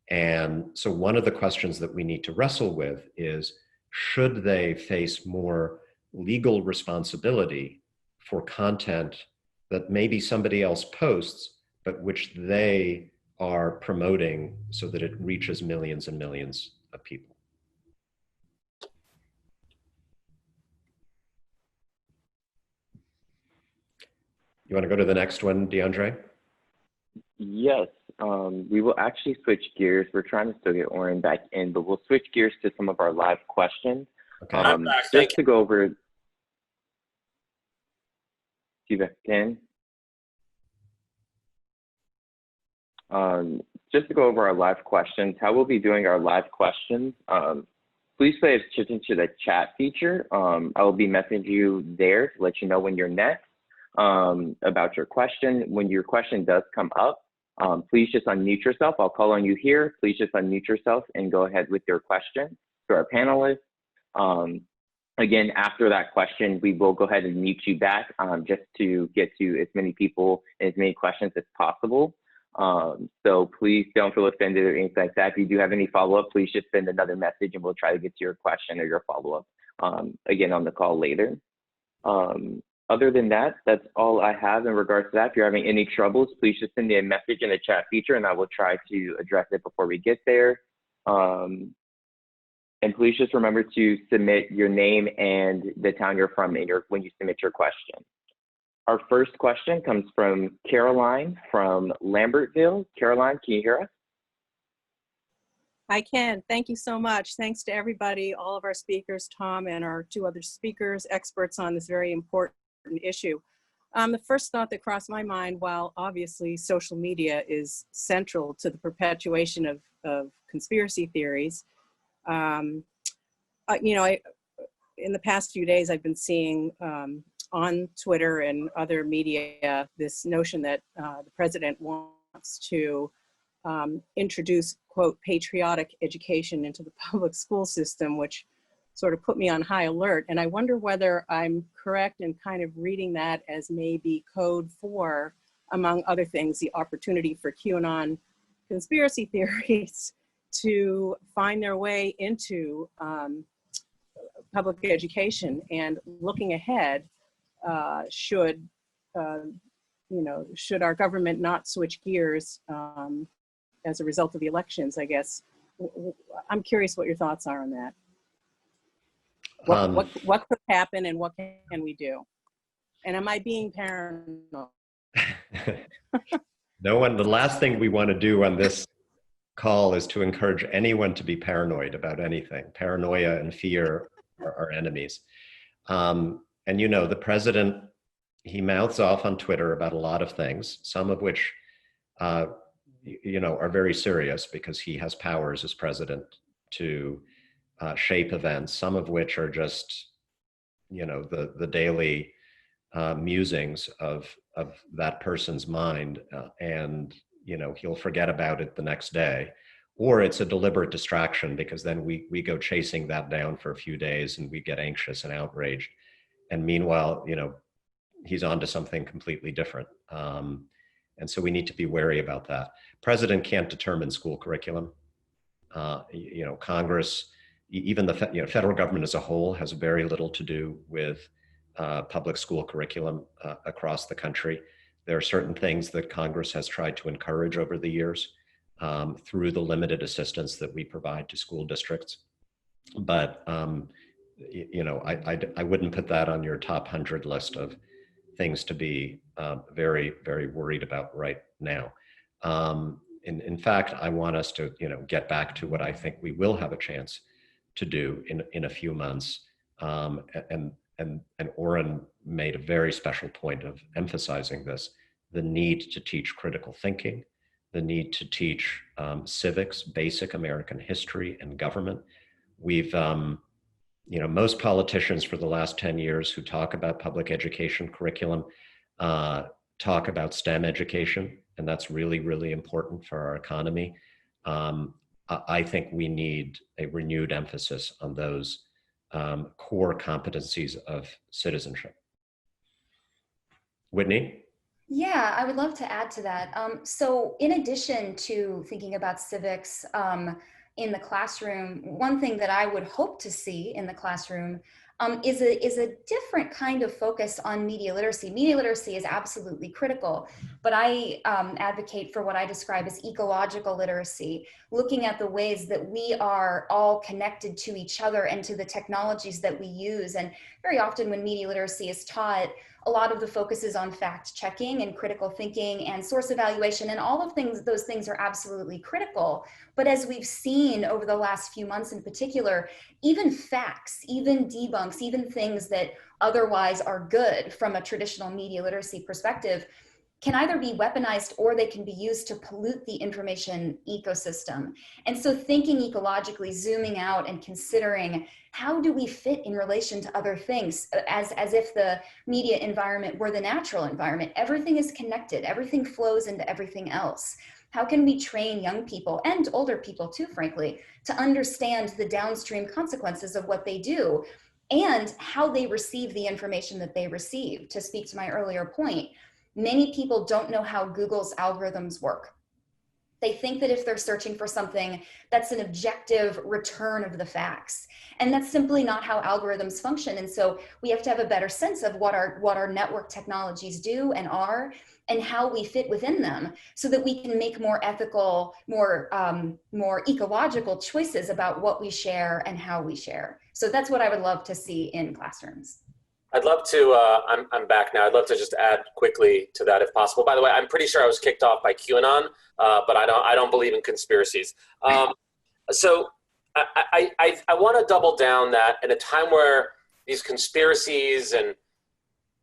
And so one of the questions that we need to wrestle with is, should they face more legal responsibility for content that maybe somebody else posts, but which they are promoting so that it reaches millions and millions of people? You want to go to the next one, DeAndre? Yes, we will actually switch gears. We're trying to still get Oren back in, but we'll switch gears to some of our live questions. Okay. Just to go over, just to go over our live questions, how we'll be doing our live questions. Please pay attention to the chat feature. I will be messaging you there to let you know when you're next about your question. When your question does come up, please just unmute yourself. I'll call on you here. Please just unmute yourself and go ahead with your question to our panelists. Again, after that question, we will go ahead and mute you back just to get to as many people and as many questions as possible. So please don't feel offended or anything like that. If you do have any follow-up, please just send another message and we'll try to get to your question or your follow-up again on the call later. Other than that, that's all I have in regards to that. If you're having any troubles, please just send me a message in the chat feature and I will try to address it before we get there. And please just remember to submit your name and the town you're from when you submit your question. Our first question comes from Caroline from Lambertville. Caroline, can you hear us? I can. Thank you so much. Thanks to everybody, all of our speakers, Tom and our two other speakers, experts on this very important issue. The first thought that crossed my mind, while obviously social media is central to the perpetuation of conspiracy theories, in the past few days, I've been seeing on Twitter and other media this notion that the president wants to introduce, quote, patriotic education into the public school system, which sort of put me on high alert. And I wonder whether I'm correct in kind of reading that as maybe code for, among other things, the opportunity for QAnon conspiracy theories to find their way into public education. And looking ahead, should our government not switch gears as a result of the elections, I guess. I'm curious what your thoughts are on that. What could happen and what can we do? And am I being paranoid? No one, the last thing we want to do on this call is to encourage anyone to be paranoid about anything. Paranoia and fear are enemies. And the president, he mouths off on Twitter about a lot of things, some of which, are very serious because he has powers as president to shape events, some of which are just, the daily musings of that person's mind, and he'll forget about it the next day, or it's a deliberate distraction because then we go chasing that down for a few days and we get anxious and outraged, and meanwhile he's on to something completely different. And so we need to be wary about that. President can't determine school curriculum. Congress, even the federal government as a whole, has very little to do with public school curriculum across the country. There are certain things that Congress has tried to encourage over the years through the limited assistance that we provide to school districts. But I wouldn't put that on your top 100 list of things to be very, very worried about right now. In fact, I want us to get back to what I think we will have a chance to do in a few months. And Oren made a very special point of emphasizing this: the need to teach critical thinking, the need to teach civics, basic American history, and government. We've most politicians for the last 10 years who talk about public education curriculum talk about STEM education, and that's really, really important for our economy. I think we need a renewed emphasis on those core competencies of citizenship. Whitney? Yeah, I would love to add to that. So in addition to thinking about civics in the classroom, one thing that I would hope to see in the classroom is a different kind of focus on media literacy. Media literacy is absolutely critical, but I advocate for what I describe as ecological literacy, looking at the ways that we are all connected to each other and to the technologies that we use. And very often when media literacy is taught, a lot of the focus is on fact checking and critical thinking and source evaluation, and all of those things are absolutely critical. But as we've seen over the last few months in particular, even facts, even debunks, even things that otherwise are good from a traditional media literacy perspective can either be weaponized or they can be used to pollute the information ecosystem. And so thinking ecologically, zooming out and considering how do we fit in relation to other things, as if the media environment were the natural environment. Everything is connected, everything flows into everything else. How can we train young people and older people too, frankly, to understand the downstream consequences of what they do and how they receive the information that they receive? To speak to my earlier point, many people don't know how Google's algorithms work. They think that if they're searching for something, that's an objective return of the facts. And that's simply not how algorithms function. And so we have to have a better sense of what our network technologies do and are, and how we fit within them, so that we can make more ethical, more ecological choices about what we share and how we share. So that's what I would love to see in classrooms. I'd love to, I'm back now. I'd love to just add quickly to that if possible. By the way, I'm pretty sure I was kicked off by QAnon, but I don't believe in conspiracies. So I want to double down that in a time where these conspiracies and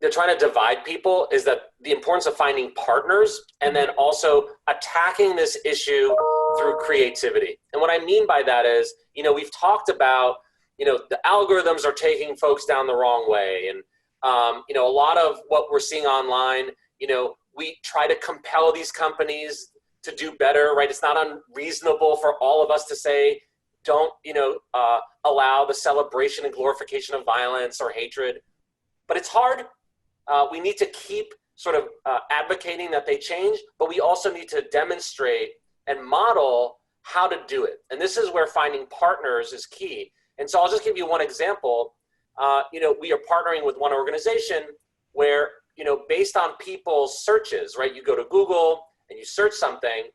they're trying to divide people, is that the importance of finding partners and then also attacking this issue through creativity. And what I mean by that is, we've talked about, the algorithms are taking folks down the wrong way. And, a lot of what we're seeing online, we try to compel these companies to do better, right? It's not unreasonable for all of us to say, don't, allow the celebration and glorification of violence or hatred. But it's hard. We need to keep sort of advocating that they change, but we also need to demonstrate and model how to do it. And this is where finding partners is key. And so I'll just give you one example. We are partnering with one organization where, based on people's searches, right? You go to Google and you search something.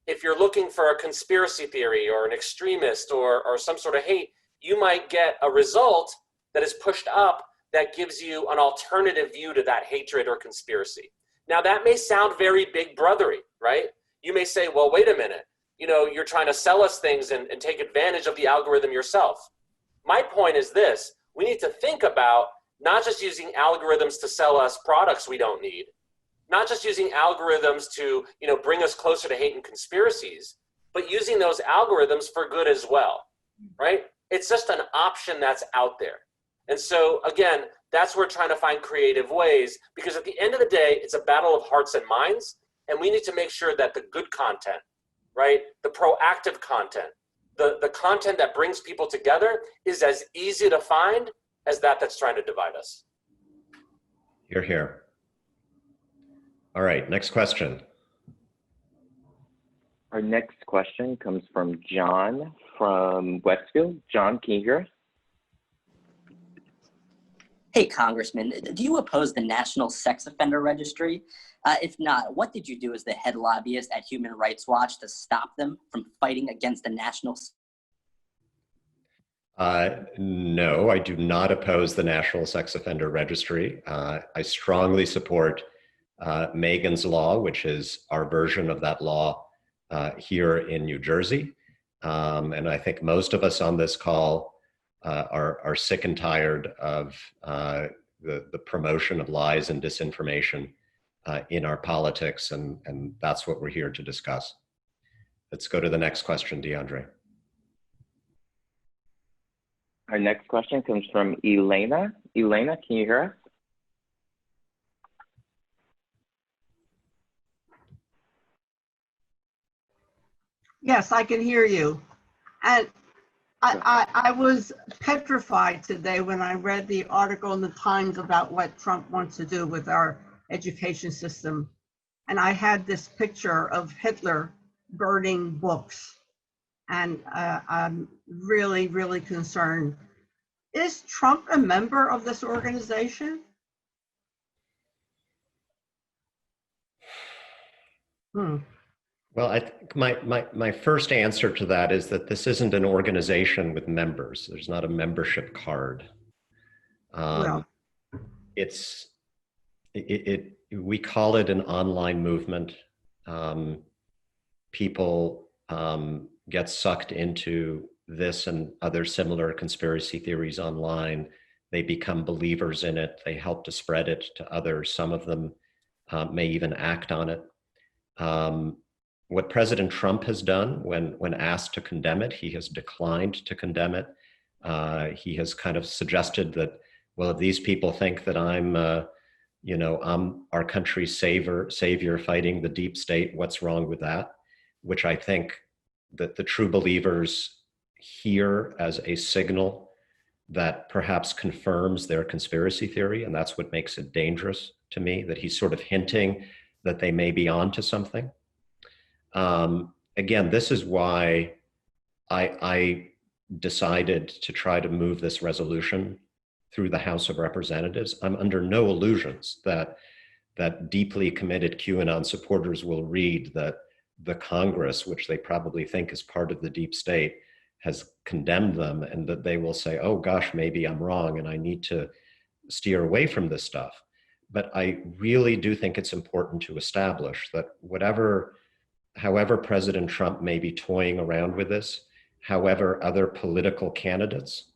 If you're looking for a conspiracy theory or an extremist or some sort of hate, you might get a result that is pushed up that gives you an alternative view to that hatred or conspiracy. Now that may sound very big brothery, right? You may say, well, wait a minute, you're trying to sell us things and take advantage of the algorithm yourself. My point is this: we need to think about not just using algorithms to sell us products we don't need, not just using algorithms to, bring us closer to hate and conspiracies, but using those algorithms for good as well, right? It's just an option that's out there. And so again, That's where we're trying to find creative ways, because at the end of the day, it's a battle of hearts and minds, and we need to make sure that the good content, right, the proactive content, the content that brings people together is as easy to find as that's trying to divide us. You're here. All right, next question. Our next question comes from John from Westfield. John, can you hear us? Hey, Congressman, do you oppose the National Sex Offender Registry? If not, what did you do as the head lobbyist at Human Rights Watch to stop them from fighting against the National? No, I do not oppose the National Sex Offender Registry. I strongly support Megan's Law, which is our version of that law here in New Jersey. And I think most of us on this call are sick and tired of the promotion of lies and disinformation in our politics, and that's what we're here to discuss. Let's go to the next question, DeAndre. Our next question comes from Elena. Elena, can you hear us? Yes, I can hear you. And I was petrified today when I read the article in the Times about what Trump wants to do with our education system. And I had this picture of Hitler burning books. And I'm really, really concerned. Is Trump a member of this organization? Well, I think my first answer to that is that this isn't an organization with members. There's not a membership card. Well, we call it an online movement. People get sucked into this and other similar conspiracy theories online. They become believers in it. They help to spread it to others. Some of them may even act on it. What President Trump has done when asked to condemn it, he has declined to condemn it. He has kind of suggested that, well, if these people think that I'm our country's savior fighting the deep state, what's wrong with that? Which I think that the true believers hear as a signal that perhaps confirms their conspiracy theory, and that's what makes it dangerous to me, that he's sort of hinting that they may be onto something. Again, this is why I decided to try to move this resolution through the House of Representatives. I'm under no illusions that deeply committed QAnon supporters will read that the Congress, which they probably think is part of the deep state, has condemned them, and that they will say, oh gosh, maybe I'm wrong and I need to steer away from this stuff. But I really do think it's important to establish that however President Trump may be toying around with this, however other political candidates,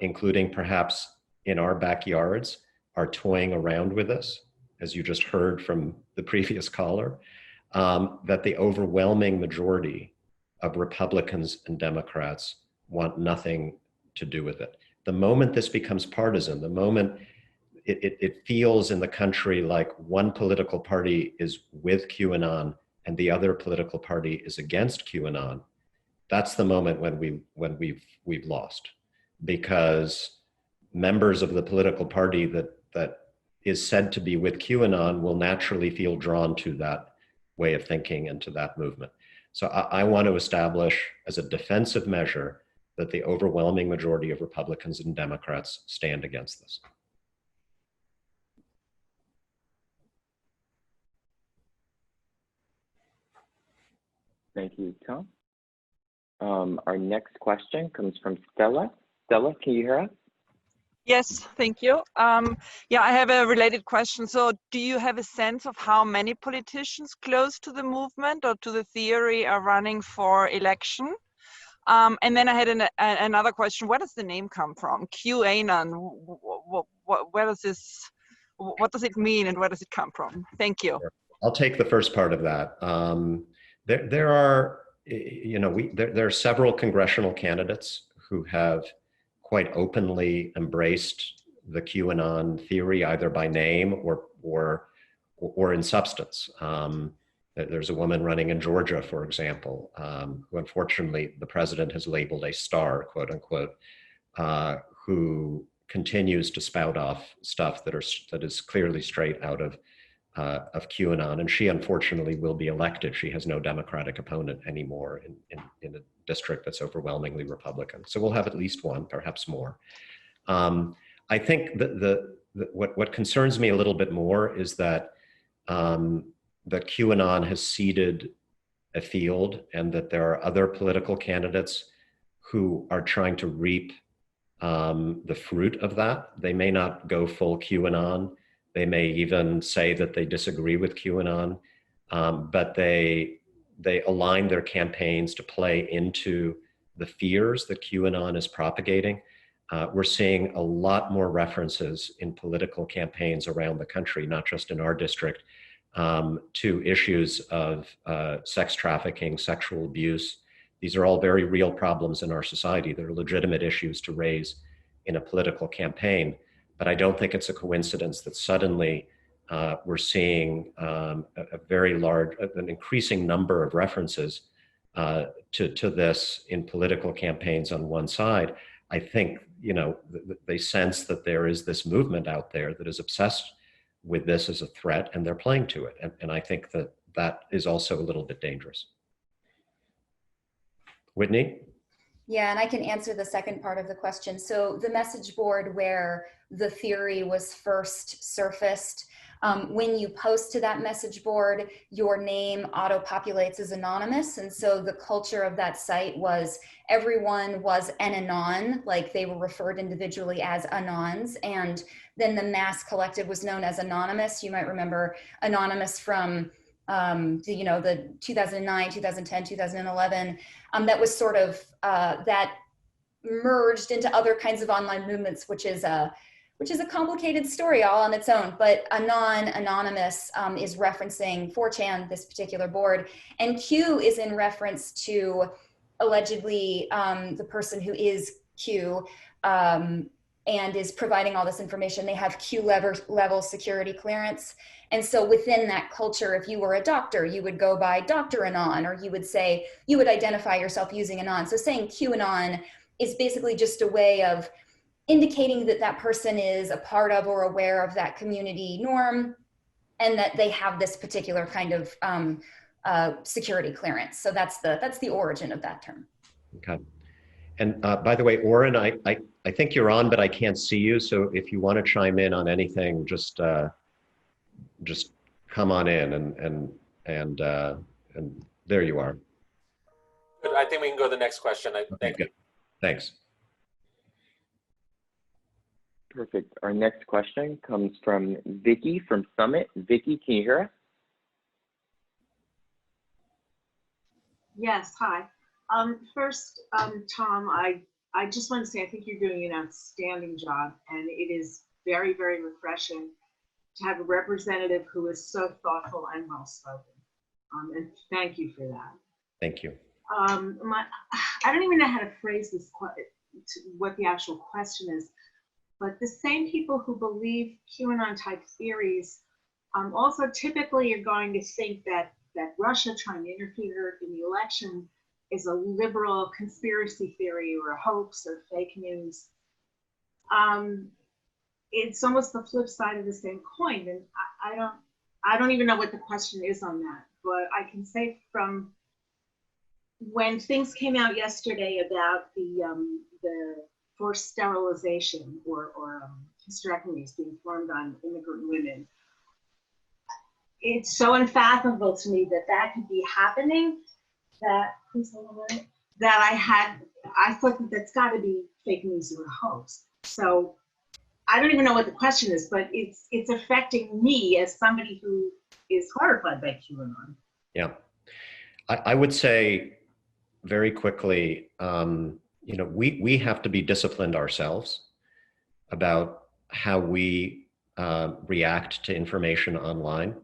including perhaps in our backyards, are toying around with this, as you just heard from the previous caller, that the overwhelming majority of Republicans and Democrats want nothing to do with it. The moment this becomes partisan, the moment it feels in the country like one political party is with QAnon and the other political party is against QAnon, that's the moment when we've lost, because members of the political party that is said to be with QAnon will naturally feel drawn to that way of thinking and to that movement. So I want to establish as a defensive measure that the overwhelming majority of Republicans and Democrats stand against this. Thank you, Tom. Our next question comes from Stella. Stella, can you hear us? Yes, thank you. Yeah, I have a related question. So do you have a sense of how many politicians close to the movement or to the theory are running for election? And then I had another question. Where does the name come from? QAnon, where does this, what does it mean and where does it come from? Thank you. I'll take the first part of that. There are several congressional candidates who have quite openly embraced the QAnon theory, either by name or in substance. There's a woman running in Georgia, for example, who unfortunately the president has labeled a star, quote unquote, who continues to spout off stuff that is clearly straight out of QAnon, and she unfortunately will be elected. She has no Democratic opponent anymore in a district that's overwhelmingly Republican. So we'll have at least one, perhaps more. I think what concerns me a little bit more is that that QAnon has seeded a field, and that there are other political candidates who are trying to reap the fruit of that. They may not go full QAnon. They may even say that they disagree with QAnon, but they align their campaigns to play into the fears that QAnon is propagating. We're seeing a lot more references in political campaigns around the country, not just in our district, to issues of sex trafficking, sexual abuse. These are all very real problems in our society. They're legitimate issues to raise in a political campaign. But I don't think it's a coincidence that suddenly we're seeing a very large, an increasing number of references to this in political campaigns on one side. I think, they sense that there is this movement out there that is obsessed with this as a threat, and they're playing to it. And I think that is also a little bit dangerous. Whitney? Yeah, and I can answer the second part of the question. So the message board where the theory was first surfaced, when you post to that message board, your name auto-populates as anonymous. And so the culture of that site was everyone was an anon, like they were referred individually as anons. And then the mass collective was known as anonymous. You might remember anonymous from the 2009, 2010, 2011, that was sort of, that merged into other kinds of online movements, which is a complicated story all on its own. But anonymous is referencing 4chan, this particular board, and Q is in reference to allegedly the person who is Q and is providing all this information. They have Q level security clearance. And so within that culture, if you were a doctor, you would go by Dr. Anon, or you would identify yourself using Anon. So saying QAnon is basically just a way of indicating that that person is a part of or aware of that community norm, and that they have this particular kind of security clearance. So that's the origin of that term. Okay. And by the way, Oren, I think you're on, but I can't see you. So if you want to chime in on anything, just come on in and there you are. Good. I think we can go to the next question. Okay, good. Thanks. Perfect. Our next question comes from Vicky from Summit. Vicky, can you hear us? Yes, hi. First, Tom, I just want to say I think you're doing an outstanding job, and it is very, very refreshing to have a representative who is so thoughtful and well-spoken. And thank you for that. Thank you. I don't even know how to phrase this, what the actual question is, but the same people who believe QAnon type theories also typically are going to think that Russia trying to interfere in the election is a liberal conspiracy theory or a hoax or fake news. It's almost the flip side of the same coin, and I don't even know what the question is on that. But I can say from when things came out yesterday about the forced sterilization or hysterectomies being performed on immigrant women, it's so unfathomable to me that could be happening. That I thought that's got to be fake news or a hoax. So I don't even know what the question is, but it's affecting me as somebody who is horrified by QAnon. Yeah, I would say very quickly, we have to be disciplined ourselves about how we react to information online.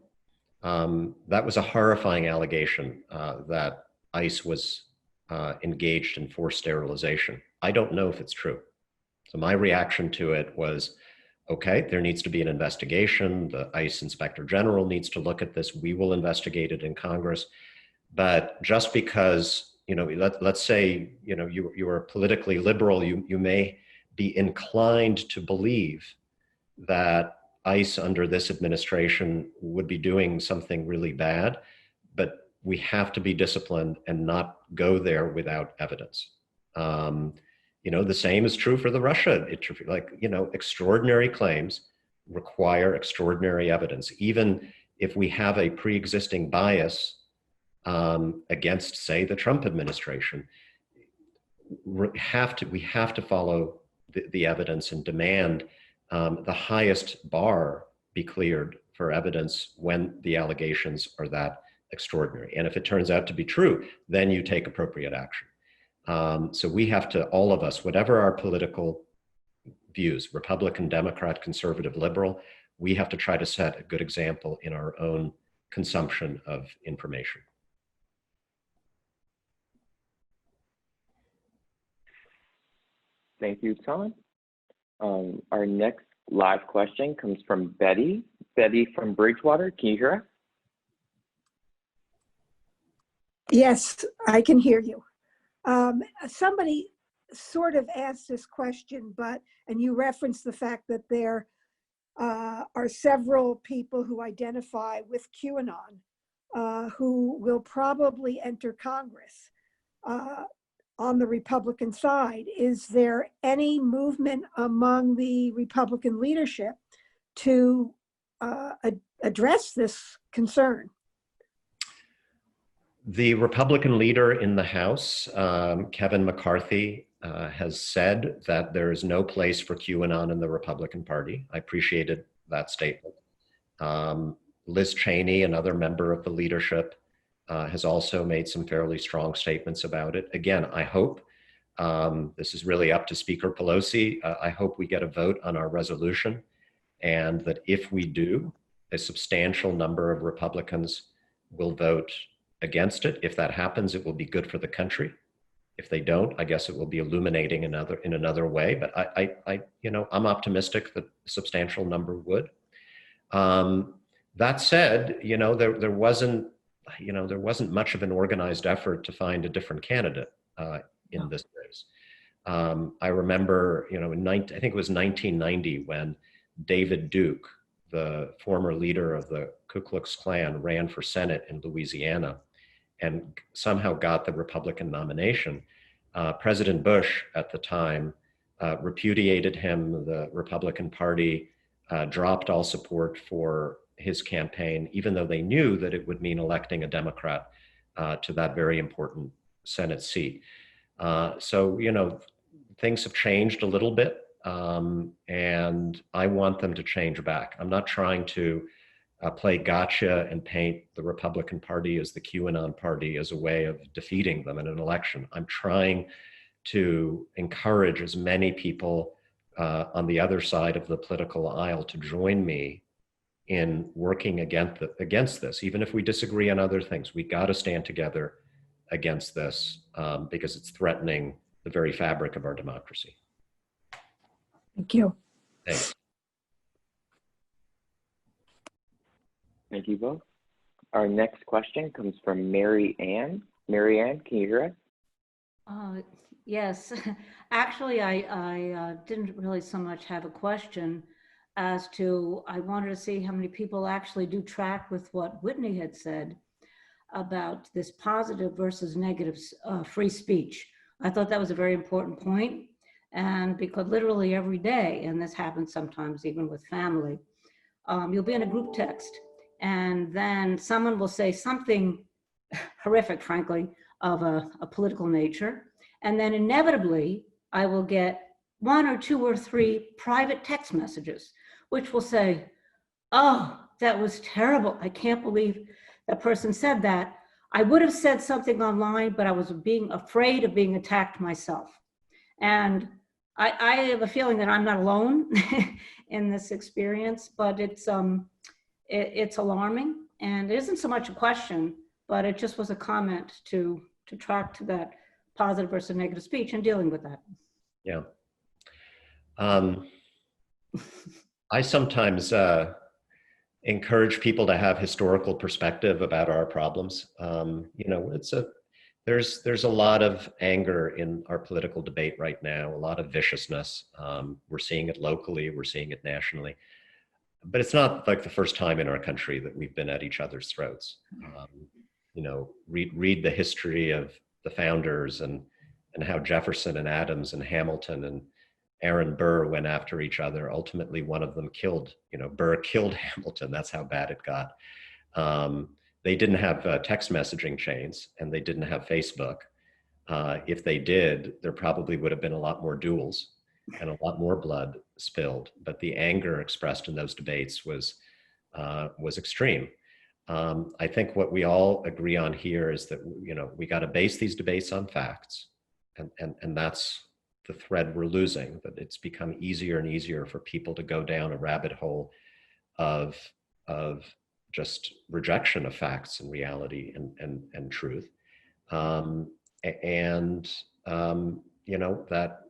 That was a horrifying allegation that ICE was engaged in forced sterilization. I don't know if it's true. So my reaction to it was okay, there needs to be an investigation. The ICE Inspector General needs to look at this. We will investigate it in Congress. But just because, let's say, you are politically liberal, you may be inclined to believe that ICE under this administration would be doing something really bad, but we have to be disciplined and not go there without evidence. The same is true for the Russia interview. Extraordinary claims require extraordinary evidence. Even if we have a pre-existing bias against, say, the Trump administration, we have to follow the evidence and demand the highest bar be cleared for evidence when the allegations are that extraordinary. And if it turns out to be true, then you take appropriate action. So we have to, all of us, whatever our political views, Republican, Democrat, conservative, liberal, we have to try to set a good example in our own consumption of information. Thank you, Tom. Our next live question comes from Betty. Betty from Bridgewater, can you hear us? Yes, I can hear you. Somebody sort of asked this question, and you referenced the fact that there are several people who identify with QAnon who will probably enter Congress. On the Republican side, is there any movement among the Republican leadership to address this concern? The Republican leader in the House, Kevin McCarthy, has said that there is no place for QAnon in the Republican Party. I appreciated that statement. Liz Cheney, another member of the leadership, has also made some fairly strong statements about it. Again, I hope, this is really up to Speaker Pelosi, I hope we get a vote on our resolution, and that if we do, a substantial number of Republicans will vote against it. If that happens, it will be good for the country. If they don't, I guess it will be illuminating in another way. But I'm optimistic that a substantial number would. That said, there wasn't much of an organized effort to find a different candidate in this race. I remember, I think it was 1990 when David Duke, the former leader of the Ku Klux Klan, ran for Senate in Louisiana and somehow got the Republican nomination. President Bush at the time repudiated him. The Republican Party dropped all support for his campaign, even though they knew that it would mean electing a Democrat to that very important Senate seat. So, things have changed a little bit, and I want them to change back. I'm not trying to play gotcha and paint the Republican Party as the QAnon party as a way of defeating them in an election. I'm trying to encourage as many people on the other side of the political aisle to join me in working against this. Even if we disagree on other things, we got to stand together against this because it's threatening the very fabric of our democracy. Thank you. Thanks. Thank you both. Our next question comes from Mary Ann. Mary Ann, can you hear us? Yes, actually, I didn't really so much have a question as to, I wanted to see how many people actually do track with what Whitney had said about this positive versus negative free speech. I thought that was a very important point, and because literally every day, and this happens sometimes even with family, you'll be in a group text, and then someone will say something horrific, frankly, of a political nature. And then inevitably, I will get 1 or 2 or 3 private text messages, which will say, oh, that was terrible. I can't believe that person said that. I would have said something online, but I was being afraid of being attacked myself. And I have a feeling that I'm not alone in this experience, but it's alarming. And it isn't so much a question, but it just was a comment to track to that positive versus negative speech and dealing with that. Yeah. I sometimes encourage people to have historical perspective about our problems. You know, there's a lot of anger in our political debate right now, a lot of viciousness. We're seeing it locally, we're seeing it nationally, but it's not like the first time in our country that we've been at each other's throats. You know, read the history of the founders and how Jefferson and Adams and Hamilton and Aaron Burr went after each other. Ultimately, one of them killed, you know, Burr killed Hamilton. That's how bad it got. They didn't have text messaging chains, and they didn't have Facebook. If they did, there probably would have been a lot more duels and a lot more blood spilled. But the anger expressed in those debates was extreme. I think what we all agree on here is that, you know, we got to base these debates on facts, and that's the thread we're losing. That it's become easier and easier for people to go down a rabbit hole of just rejection of facts and reality and truth. You know, that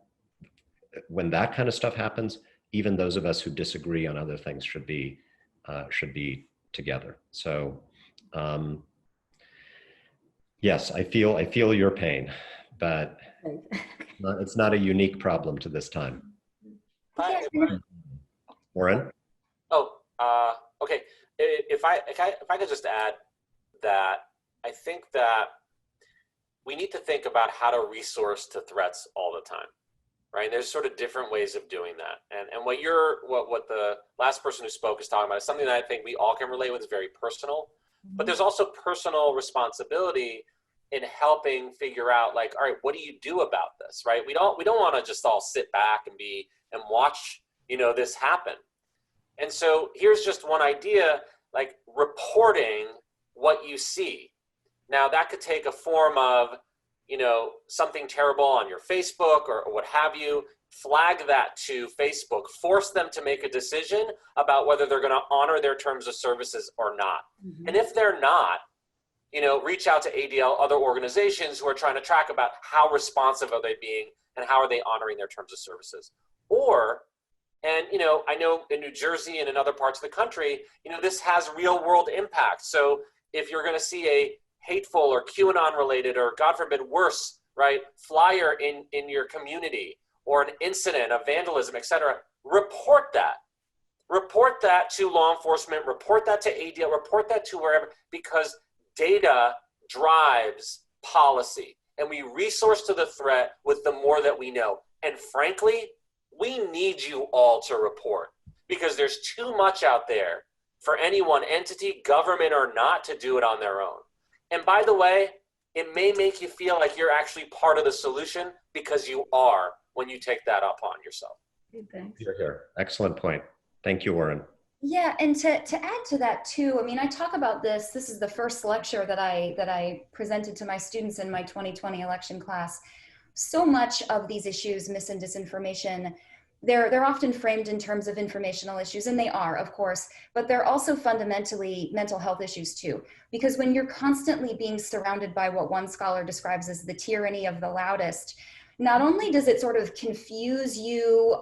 when that kind of stuff happens, even those of us who disagree on other things should be together. So yes, I feel your pain, but it's not a unique problem to this time. Warren? Okay. If I could just add that I think that we need to think about how to resource to threats all the time, right? And there's sort of different ways of doing that. And what the last person who spoke is talking about is something that I think we all can relate with. Is very personal, but there's also personal responsibility in helping figure out, like, all right, what do you do about this, right? We don't want to just all sit back and watch, you know, this happen. And so here's just one idea, like reporting what you see. Now that could take a form of, you know, something terrible on your Facebook or what have you. Flag that to Facebook, force them to make a decision about whether they're going to honor their terms of services or not. And if they're not, you know, reach out to ADL, other organizations who are trying to track about how responsive are they being and how are they honoring their terms of services. And, you know, I know in New Jersey and in other parts of the country, you know, this has real world impact. So if you're going to see a hateful or QAnon related, or God forbid worse, right, flyer in your community, or an incident of vandalism, etc., report that. Report that to law enforcement, report that to ADL, report that to wherever, because data drives policy. And we resource to the threat with the more that we know. And frankly, we need you all to report, because there's too much out there for any one entity, government or not, to do it on their own. And by the way, it may make you feel like you're actually part of the solution, because you are when you take that upon yourself. Thanks. Here. Excellent point. Thank you, Warren. Yeah, and to add to that too, I mean, I talk about this. This is the first lecture that I presented to my students in my 2020 election class. So much of these issues, mis and disinformation, they're often framed in terms of informational issues, and they are, of course, but they're also fundamentally mental health issues too. Because when you're constantly being surrounded by what one scholar describes as the tyranny of the loudest, not only does it sort of confuse you,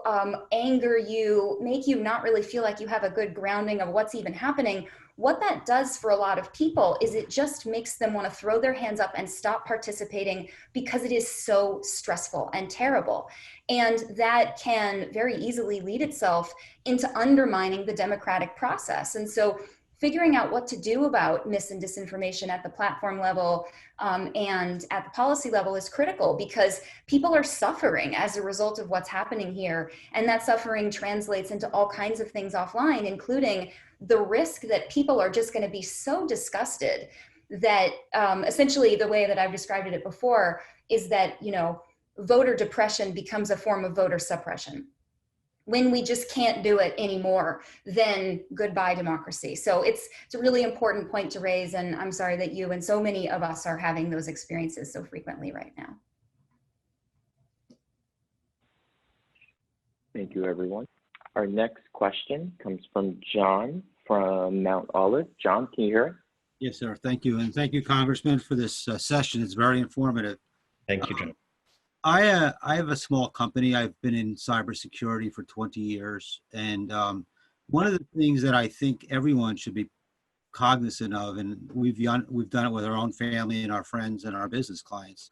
anger you, make you not really feel like you have a good grounding of what's even happening, what that does for a lot of people is it just makes them want to throw their hands up and stop participating, because it is so stressful and terrible. And that can very easily lead itself into undermining the democratic process. And so figuring out what to do about mis and disinformation at the platform level and at the policy level is critical, because people are suffering as a result of what's happening here. And that suffering translates into all kinds of things offline, including the risk that people are just going to be so disgusted that essentially the way that I've described it before is that, you know, voter depression becomes a form of voter suppression. When we just can't do it anymore, then goodbye democracy. So it's a really important point to raise, and I'm sorry that you and so many of us are having those experiences so frequently right now. Thank you, everyone. Our next question comes from John from Mount Olive. John, can you hear us? Yes, sir. Thank you. And thank you, Congressman, for this session. It's very informative. Thank you, John. I have a small company. I've been in cybersecurity for 20 years. And One of the things that I think everyone should be cognizant of, and we've done it with our own family and our friends and our business clients.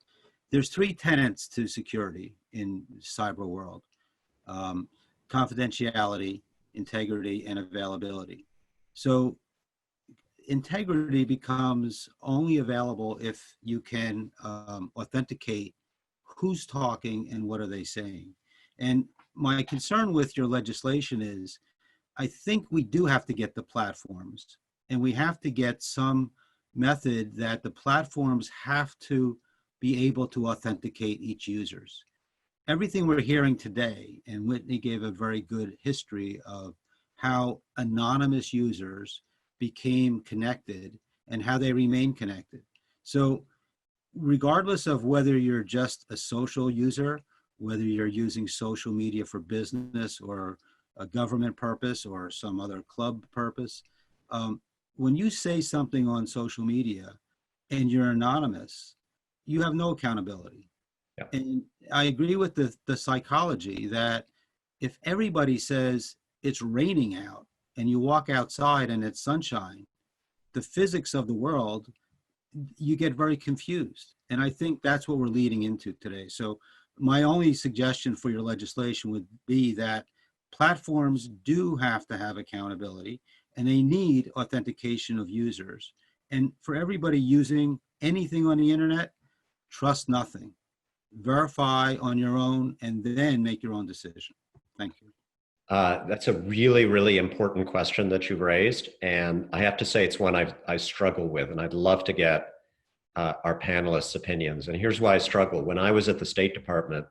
There's three tenets to security in cyber world: confidentiality, integrity, and availability. So integrity becomes only available if you can authenticate who's talking and what are they saying. And my concern with your legislation is, I think we do have to get the platforms, and we have to get some method that the platforms have to be able to authenticate each users. Everything we're hearing today, and Whitney gave a very good history of how anonymous users became connected and how they remain connected. So regardless of whether you're just a social user, whether you're using social media for business or a government purpose or some other club purpose, when you say something on social media and you're anonymous, you have no accountability. Yeah. And I agree with the psychology that if everybody says it's raining out and you walk outside and it's sunshine, the physics of the world, you get very confused. And I think that's what we're leading into today. So my only suggestion for your legislation would be that platforms do have to have accountability, and they need authentication of users. And for everybody using anything on the internet, trust nothing. Verify on your own and then make your own decision. Thank you. That's a really, really important question that you've raised. And I have to say it's one I struggle with, and I'd love to get our panelists' opinions. And here's why I struggle. When I was at the State Department,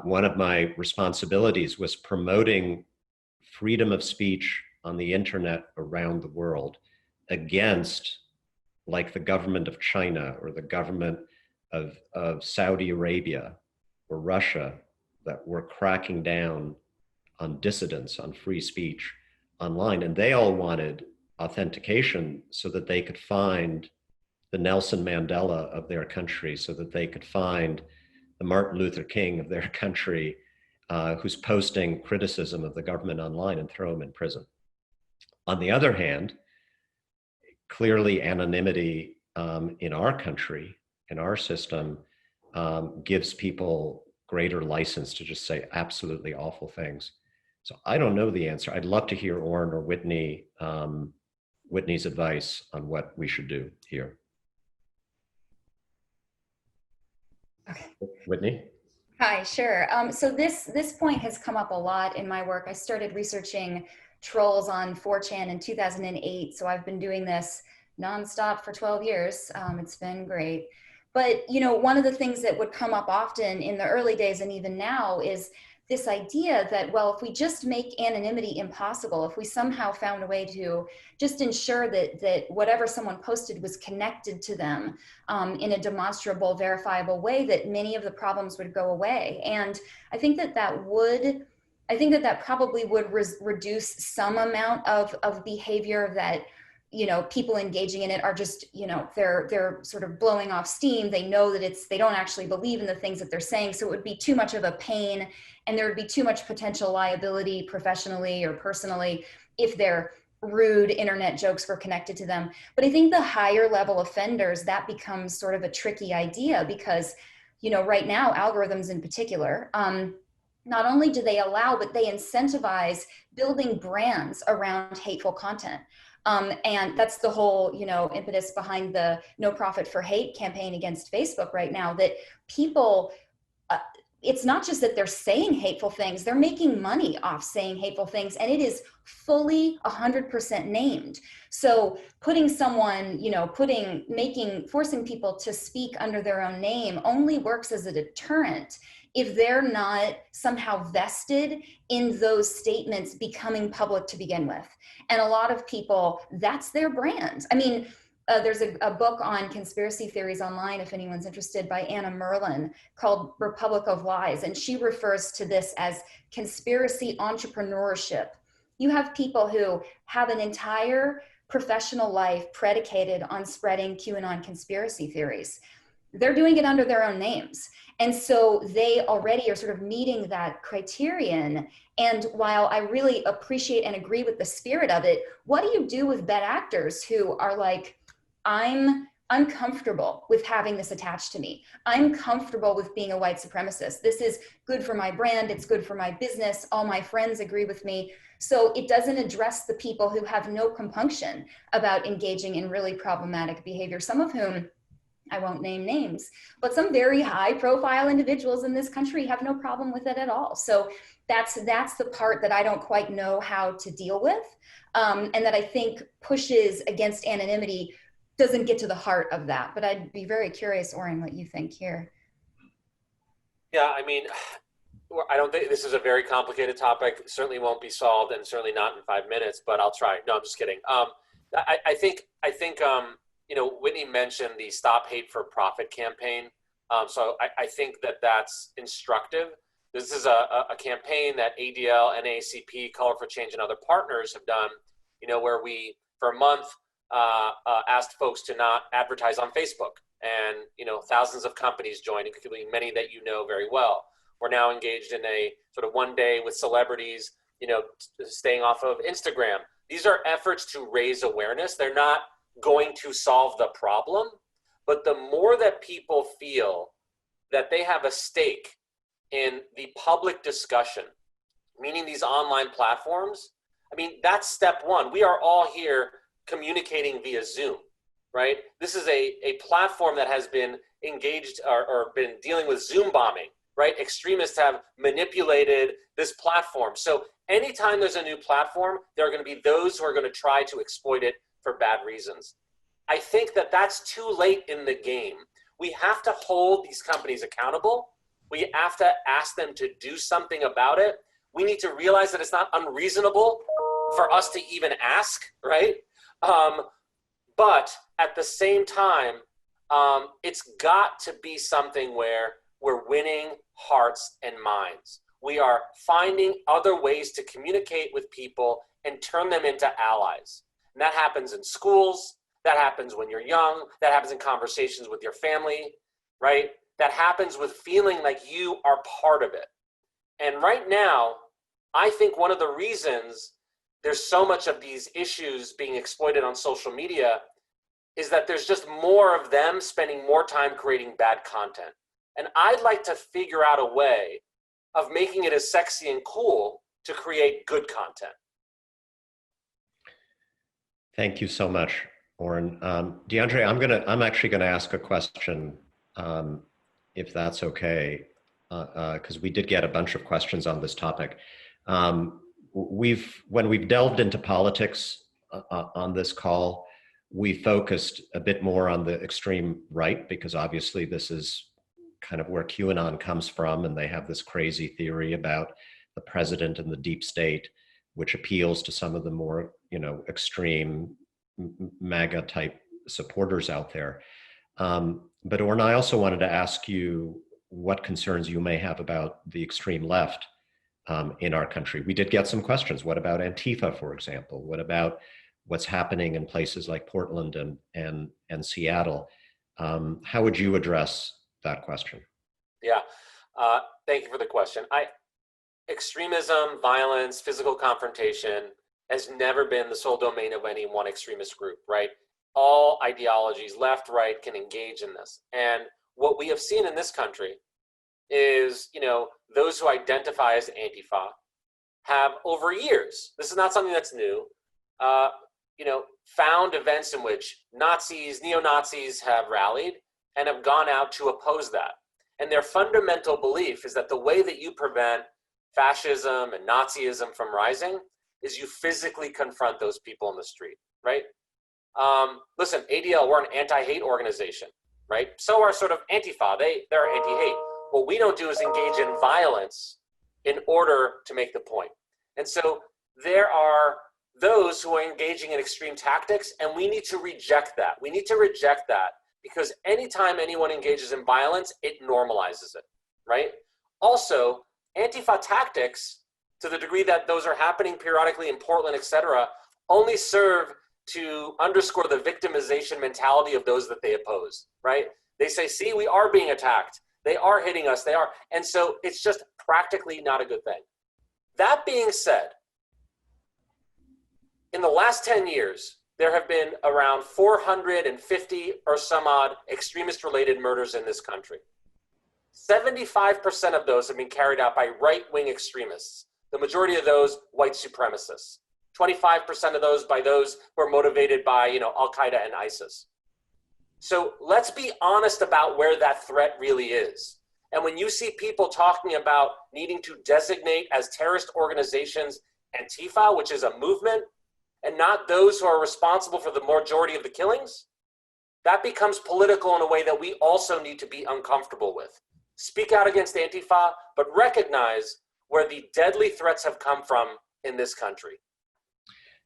one of my responsibilities was promoting freedom of speech on the internet around the world against, like, the government of China or the government of Saudi Arabia or Russia, that were cracking down on dissidents, on free speech online. And they all wanted authentication so that they could find the Nelson Mandela of their country, so that they could find the Martin Luther King of their country, who's posting criticism of the government online, and throw him in prison. On the other hand, clearly anonymity in our country, in our system, gives people greater license to just say absolutely awful things. So I don't know the answer. I'd love to hear Oren or Whitney, Whitney's advice on what we should do here. Okay. Whitney? Hi, sure. So this point has come up a lot in my work. I started researching trolls on 4chan in 2008, so I've been doing this nonstop for 12 years. It's been great. But, you know, one of the things that would come up often in the early days and even now is this idea that, well, if we just make anonymity impossible, if we somehow found a way to just ensure that whatever someone posted was connected to them in a demonstrable, verifiable way, that many of the problems would go away. And I think that probably would reduce some amount of behavior that, you know, people engaging in it are just, you know, they're sort of blowing off steam. They know that they don't actually believe in the things that they're saying. So it would be too much of a pain, and there would be too much potential liability professionally or personally if their rude internet jokes were connected to them. But I think the higher level offenders, that becomes sort of a tricky idea because, you know, right now, algorithms in particular, not only do they allow, but they incentivize building brands around hateful content. And that's the whole, you know, impetus behind the No Profit for Hate campaign against Facebook right now, that people, it's not just that they're saying hateful things, they're making money off saying hateful things, and it is fully 100% named. So putting someone, you know, forcing people to speak under their own name only works as a deterrent if they're not somehow vested in those statements becoming public to begin with. And a lot of people, that's their brand. I mean, there's a book on conspiracy theories online, if anyone's interested, by Anna Merlin, called Republic of Lies. And she refers to this as conspiracy entrepreneurship. You have people who have an entire professional life predicated on spreading QAnon conspiracy theories. They're doing it under their own names. And so they already are sort of meeting that criterion. And while I really appreciate and agree with the spirit of it, what do you do with bad actors who are like, I'm uncomfortable with having this attached to me. I'm comfortable with being a white supremacist. This is good for my brand. It's good for my business. All my friends agree with me. So it doesn't address the people who have no compunction about engaging in really problematic behavior, some of whom I won't name names, but some very high profile individuals in this country have no problem with it at all. So that's the part that I don't quite know how to deal with, and that I think pushes against anonymity doesn't get to the heart of that. But I'd be very curious, Oren, what you think here. Yeah, I mean, I don't think this is a very complicated topic. It certainly won't be solved, and certainly not in 5 minutes. But I'll try. No, I'm just kidding. I think you know, Whitney mentioned the Stop Hate for Profit campaign. So I think that that's instructive. This is a campaign that ADL, NAACP, Color for Change, and other partners have done. You know, where we for a month asked folks to not advertise on Facebook, and you know, thousands of companies joined, including many that you know very well. We're now engaged in a sort of one day with celebrities, you know, staying off of Instagram. These are efforts to raise awareness. They're not going to solve the problem, but the more that people feel that they have a stake in the public discussion, meaning these online platforms, I mean, that's step one. We are all here communicating via Zoom, right? This is a platform that has been engaged or been dealing with Zoom bombing, right? Extremists have manipulated this platform. So anytime there's a new platform, there are going to be those who are going to try to exploit it for bad reasons. I think that that's too late in the game. We have to hold these companies accountable. We have to ask them to do something about it. We need to realize that it's not unreasonable for us to even ask, right? But at the same time, it's got to be something where we're winning hearts and minds. We are finding other ways to communicate with people and turn them into allies. And that happens in schools, that happens when you're young, that happens in conversations with your family, right? That happens with feeling like you are part of it. And right now, I think one of the reasons there's so much of these issues being exploited on social media is that there's just more of them spending more time creating bad content. And I'd like to figure out a way of making it as sexy and cool to create good content. Thank you so much, Oren. DeAndre, I'm actually gonna ask a question, if that's okay, because we did get a bunch of questions on this topic. When we've delved into politics on this call, we focused a bit more on the extreme right, because obviously this is kind of where QAnon comes from, and they have this crazy theory about the president and the deep state, which appeals to some of the more, you know, extreme MAGA type supporters out there. But Oren, I also wanted to ask you what concerns you may have about the extreme left in our country. We did get some questions. What about Antifa, for example? What about what's happening in places like Portland and Seattle? How would you address that question? Yeah, thank you for the question. Extremism, violence, physical confrontation has never been the sole domain of any one extremist group, right? All ideologies, left, right, can engage in this. And what we have seen in this country is, you know, those who identify as Antifa have over years, this is not something that's new, you know, found events in which Nazis, neo-Nazis have rallied and have gone out to oppose that. And their fundamental belief is that the way that you prevent fascism and Nazism from rising is you physically confront those people in the street, right? Listen, ADL, we're an anti-hate organization, right? So are sort of Antifa, they're anti-hate. What we don't do is engage in violence in order to make the point. And so there are those who are engaging in extreme tactics, and we need to reject that. We need to reject that, because anytime anyone engages in violence, it normalizes it, right? Also, Antifa tactics, to the degree that those are happening periodically in Portland, et cetera, only serve to underscore the victimization mentality of those that they oppose, right? They say, see, we are being attacked. They are hitting us. They are. And so it's just practically not a good thing. That being said, in the last 10 years, there have been around 450 or some odd extremist-related murders in this country. 75% of those have been carried out by right-wing extremists. The majority of those, white supremacists. 25% of those by those who are motivated by, Al-Qaeda and ISIS. So let's be honest about where that threat really is. And when you see people talking about needing to designate as terrorist organizations Antifa, which is a movement, and not those who are responsible for the majority of the killings, that becomes political in a way that we also need to be uncomfortable with. Speak out against Antifa, but recognize where the deadly threats have come from in this country.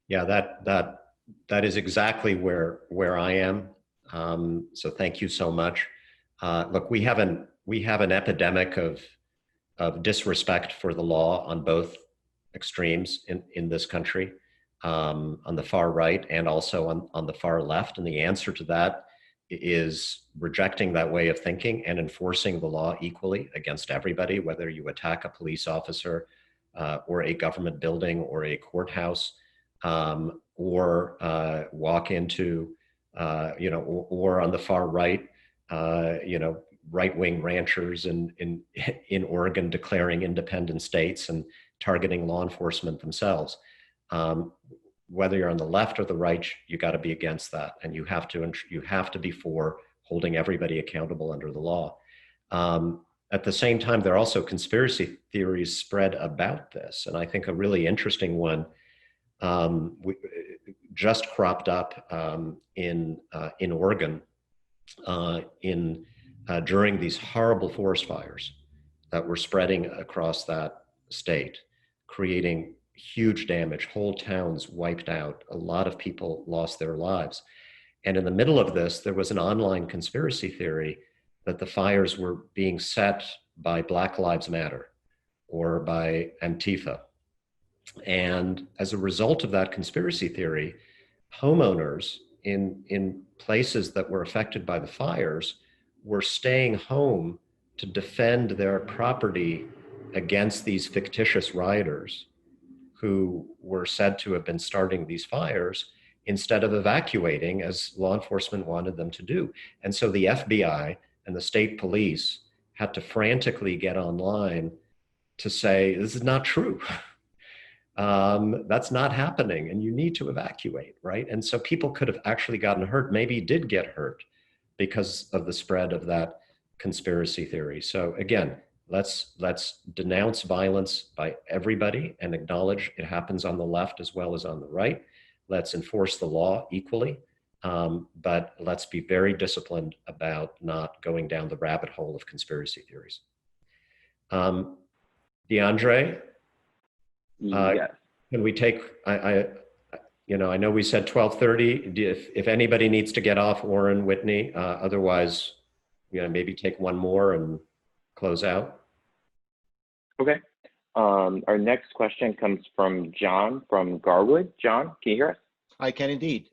Yeah, that is exactly where I am. So thank you so much. Look, we have an epidemic of disrespect for the law on both extremes in this country, on the far right and also on the far left. And the answer to that is rejecting that way of thinking and enforcing the law equally against everybody, whether you attack a police officer or a government building or a courthouse, or walk into, or on the far right, right-wing ranchers in Oregon declaring independent states and targeting law enforcement themselves. Whether you're on the left or the right, you got to be against that, and you have to be for holding everybody accountable under the law. At the same time, there are also conspiracy theories spread about this, and I think a really interesting one just cropped up in Oregon during these horrible forest fires that were spreading across that state, creating huge damage. Whole towns wiped out. A lot of people lost their lives. And in the middle of this, there was an online conspiracy theory that the fires were being set by Black Lives Matter or by Antifa. And as a result of that conspiracy theory, homeowners in places that were affected by the fires were staying home to defend their property against these fictitious rioters who were said to have been starting these fires instead of evacuating as law enforcement wanted them to do. And so the FBI and the state police had to frantically get online to say, this is not true. That's not happening and you need to evacuate, right? And so people could have actually gotten hurt, maybe did get hurt because of the spread of that conspiracy theory. So again, let's denounce violence by everybody and acknowledge it happens on the left as well as on the right. Let's enforce the law equally, but let's be very disciplined about not going down the rabbit hole of conspiracy theories. DeAndre, yes. Can we take, I know we said 12:30. If anybody needs to get off, Warren, Whitney, otherwise, maybe take one more and close out. Okay. Our next question comes from John from Garwood. John, can you hear us? I can indeed.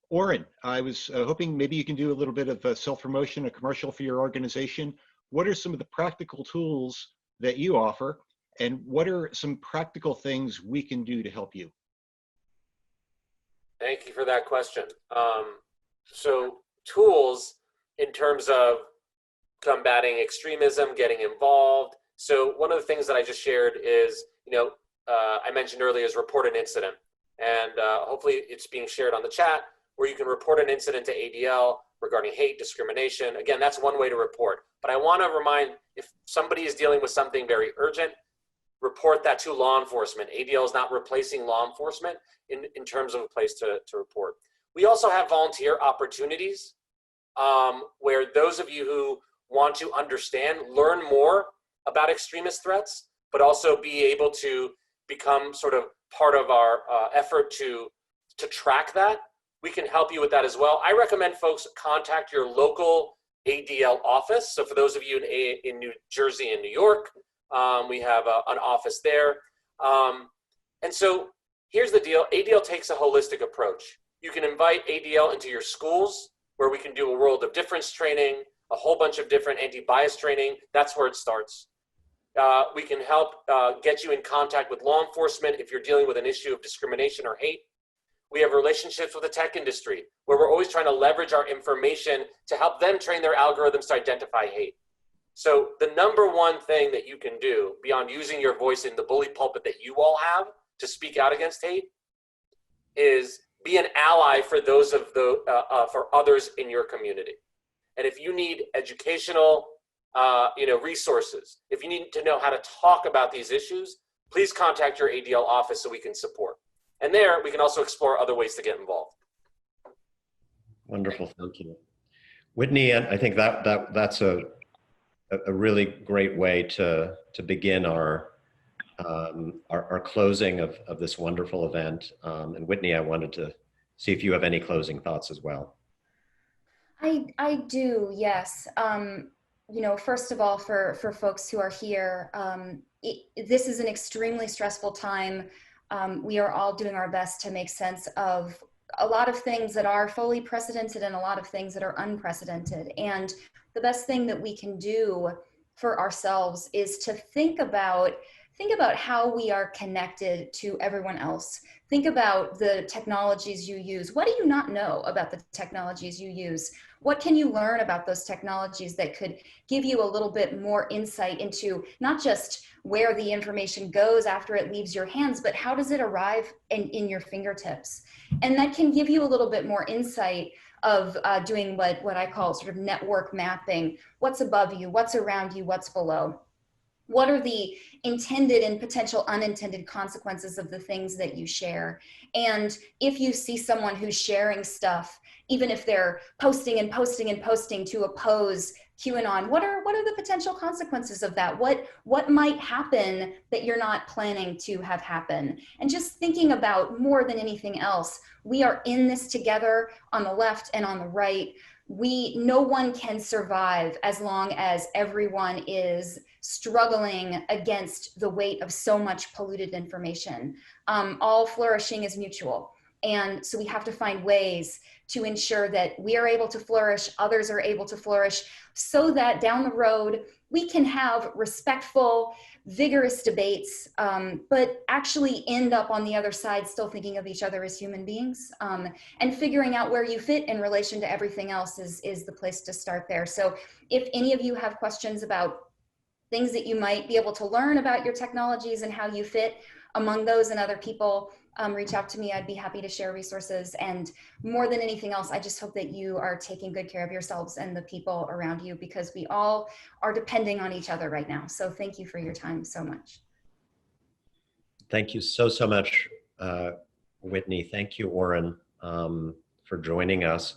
Oren, I was hoping maybe you can do a little bit of self-promotion, a commercial for your organization. What are some of the practical tools that you offer, and what are some practical things we can do to help you? Thank you for that question. So tools in terms of combating extremism, getting involved. So one of the things that I just shared is, I mentioned earlier is report an incident. And hopefully it's being shared on the chat where you can report an incident to ADL regarding hate, discrimination. Again, that's one way to report. But I want to remind, if somebody is dealing with something very urgent, report that to law enforcement. ADL is not replacing law enforcement in terms of a place to report. We also have volunteer opportunities where those of you who want to understand, learn more about extremist threats, but also be able to become sort of part of our effort to track that. We can help you with that as well. I recommend folks contact your local ADL office. So for those of you in New Jersey and New York, we have an office there. And so here's the deal. ADL takes a holistic approach. You can invite ADL into your schools where we can do a world of difference training. a whole bunch of different anti-bias training. That's where it starts. We can help get you in contact with law enforcement if you're dealing with an issue of discrimination or hate. We have relationships with the tech industry where we're always trying to leverage our information to help them train their algorithms to identify hate. So the number one thing that you can do beyond using your voice in the bully pulpit that you all have to speak out against hate is be an ally for those of for others in your community. And if you need educational resources, if you need to know how to talk about these issues, please contact your ADL office so we can support. And there we can also explore other ways to get involved. Wonderful, thank you. Whitney, I think that's a really great way to begin our closing of this wonderful event. And Whitney, I wanted to see if you have any closing thoughts as well. I do, yes. First of all, for folks who are here, this is an extremely stressful time. We are all doing our best to make sense of a lot of things that are fully precedented and a lot of things that are unprecedented. And the best thing that we can do for ourselves is to think about how we are connected to everyone else. Think about the technologies you use. What do you not know about the technologies you use? What can you learn about those technologies that could give you a little bit more insight into not just where the information goes after it leaves your hands, but how does it arrive in your fingertips? And that can give you a little bit more insight of doing what I call sort of network mapping. What's above you, what's around you, what's below? What are the intended and potential unintended consequences of the things that you share? And if you see someone who's sharing stuff, even if they're posting and posting and posting to oppose QAnon, what are the potential consequences of that? What might happen that you're not planning to have happen? And just thinking about, more than anything else, we are in this together on the left and on the right. No one can survive as long as everyone is struggling against the weight of so much polluted information. All flourishing is mutual. And so we have to find ways to ensure that we are able to flourish, others are able to flourish, so that down the road, we can have respectful, vigorous debates, but actually end up on the other side still thinking of each other as human beings, and figuring out where you fit in relation to everything else is the place to start there. So if any of you have questions about things that you might be able to learn about your technologies and how you fit among those and other people, reach out to me. I'd be happy to share resources. And more than anything else, I just hope that you are taking good care of yourselves and the people around you, because we all are depending on each other right now. So thank you for your time so much. Thank you so much, Whitney. Thank you, Oren, for joining us,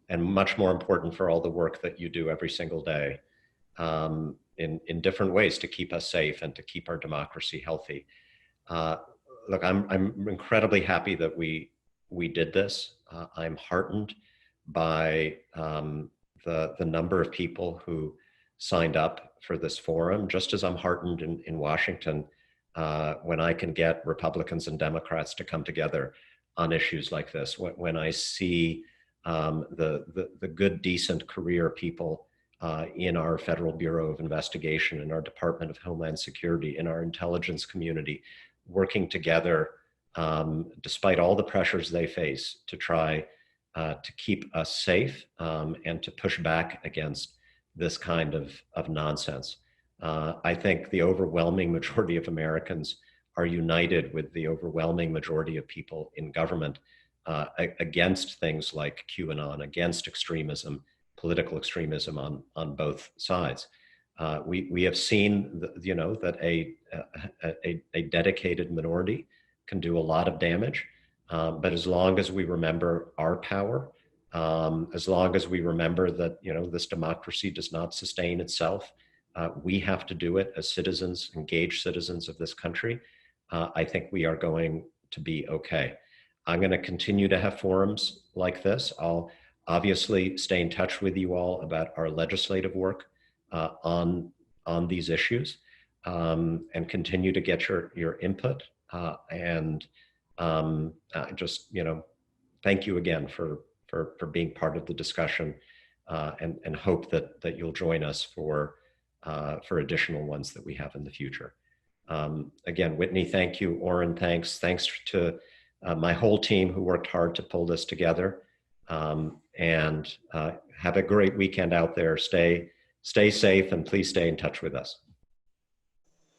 and much more important, for all the work that you do every single day in different ways to keep us safe and to keep our democracy healthy. Look, I'm incredibly happy that we did this. I'm heartened by the number of people who signed up for this forum, just as I'm heartened in Washington when I can get Republicans and Democrats to come together on issues like this. When I see the good, decent career people in our Federal Bureau of Investigation, in our Department of Homeland Security, in our intelligence community, working together despite all the pressures they face to try to keep us safe and to push back against this kind of nonsense. I think the overwhelming majority of Americans are united with the overwhelming majority of people in government against things like QAnon, against extremism, political extremism on both sides. We have seen, that a dedicated minority can do a lot of damage, but as long as we remember our power, as long as we remember that this democracy does not sustain itself, we have to do it as citizens, engaged citizens of this country. I think we are going to be okay. I'm going to continue to have forums like this. I'll obviously stay in touch with you all about our legislative work on these issues, and continue to get your input. Just thank you again for being part of the discussion and hope that you'll join us for additional ones that we have in the future. Again, Whitney, thank you. Oren, thanks. Thanks to my whole team who worked hard to pull this together. And have a great weekend out there. Stay safe, and please stay in touch with us.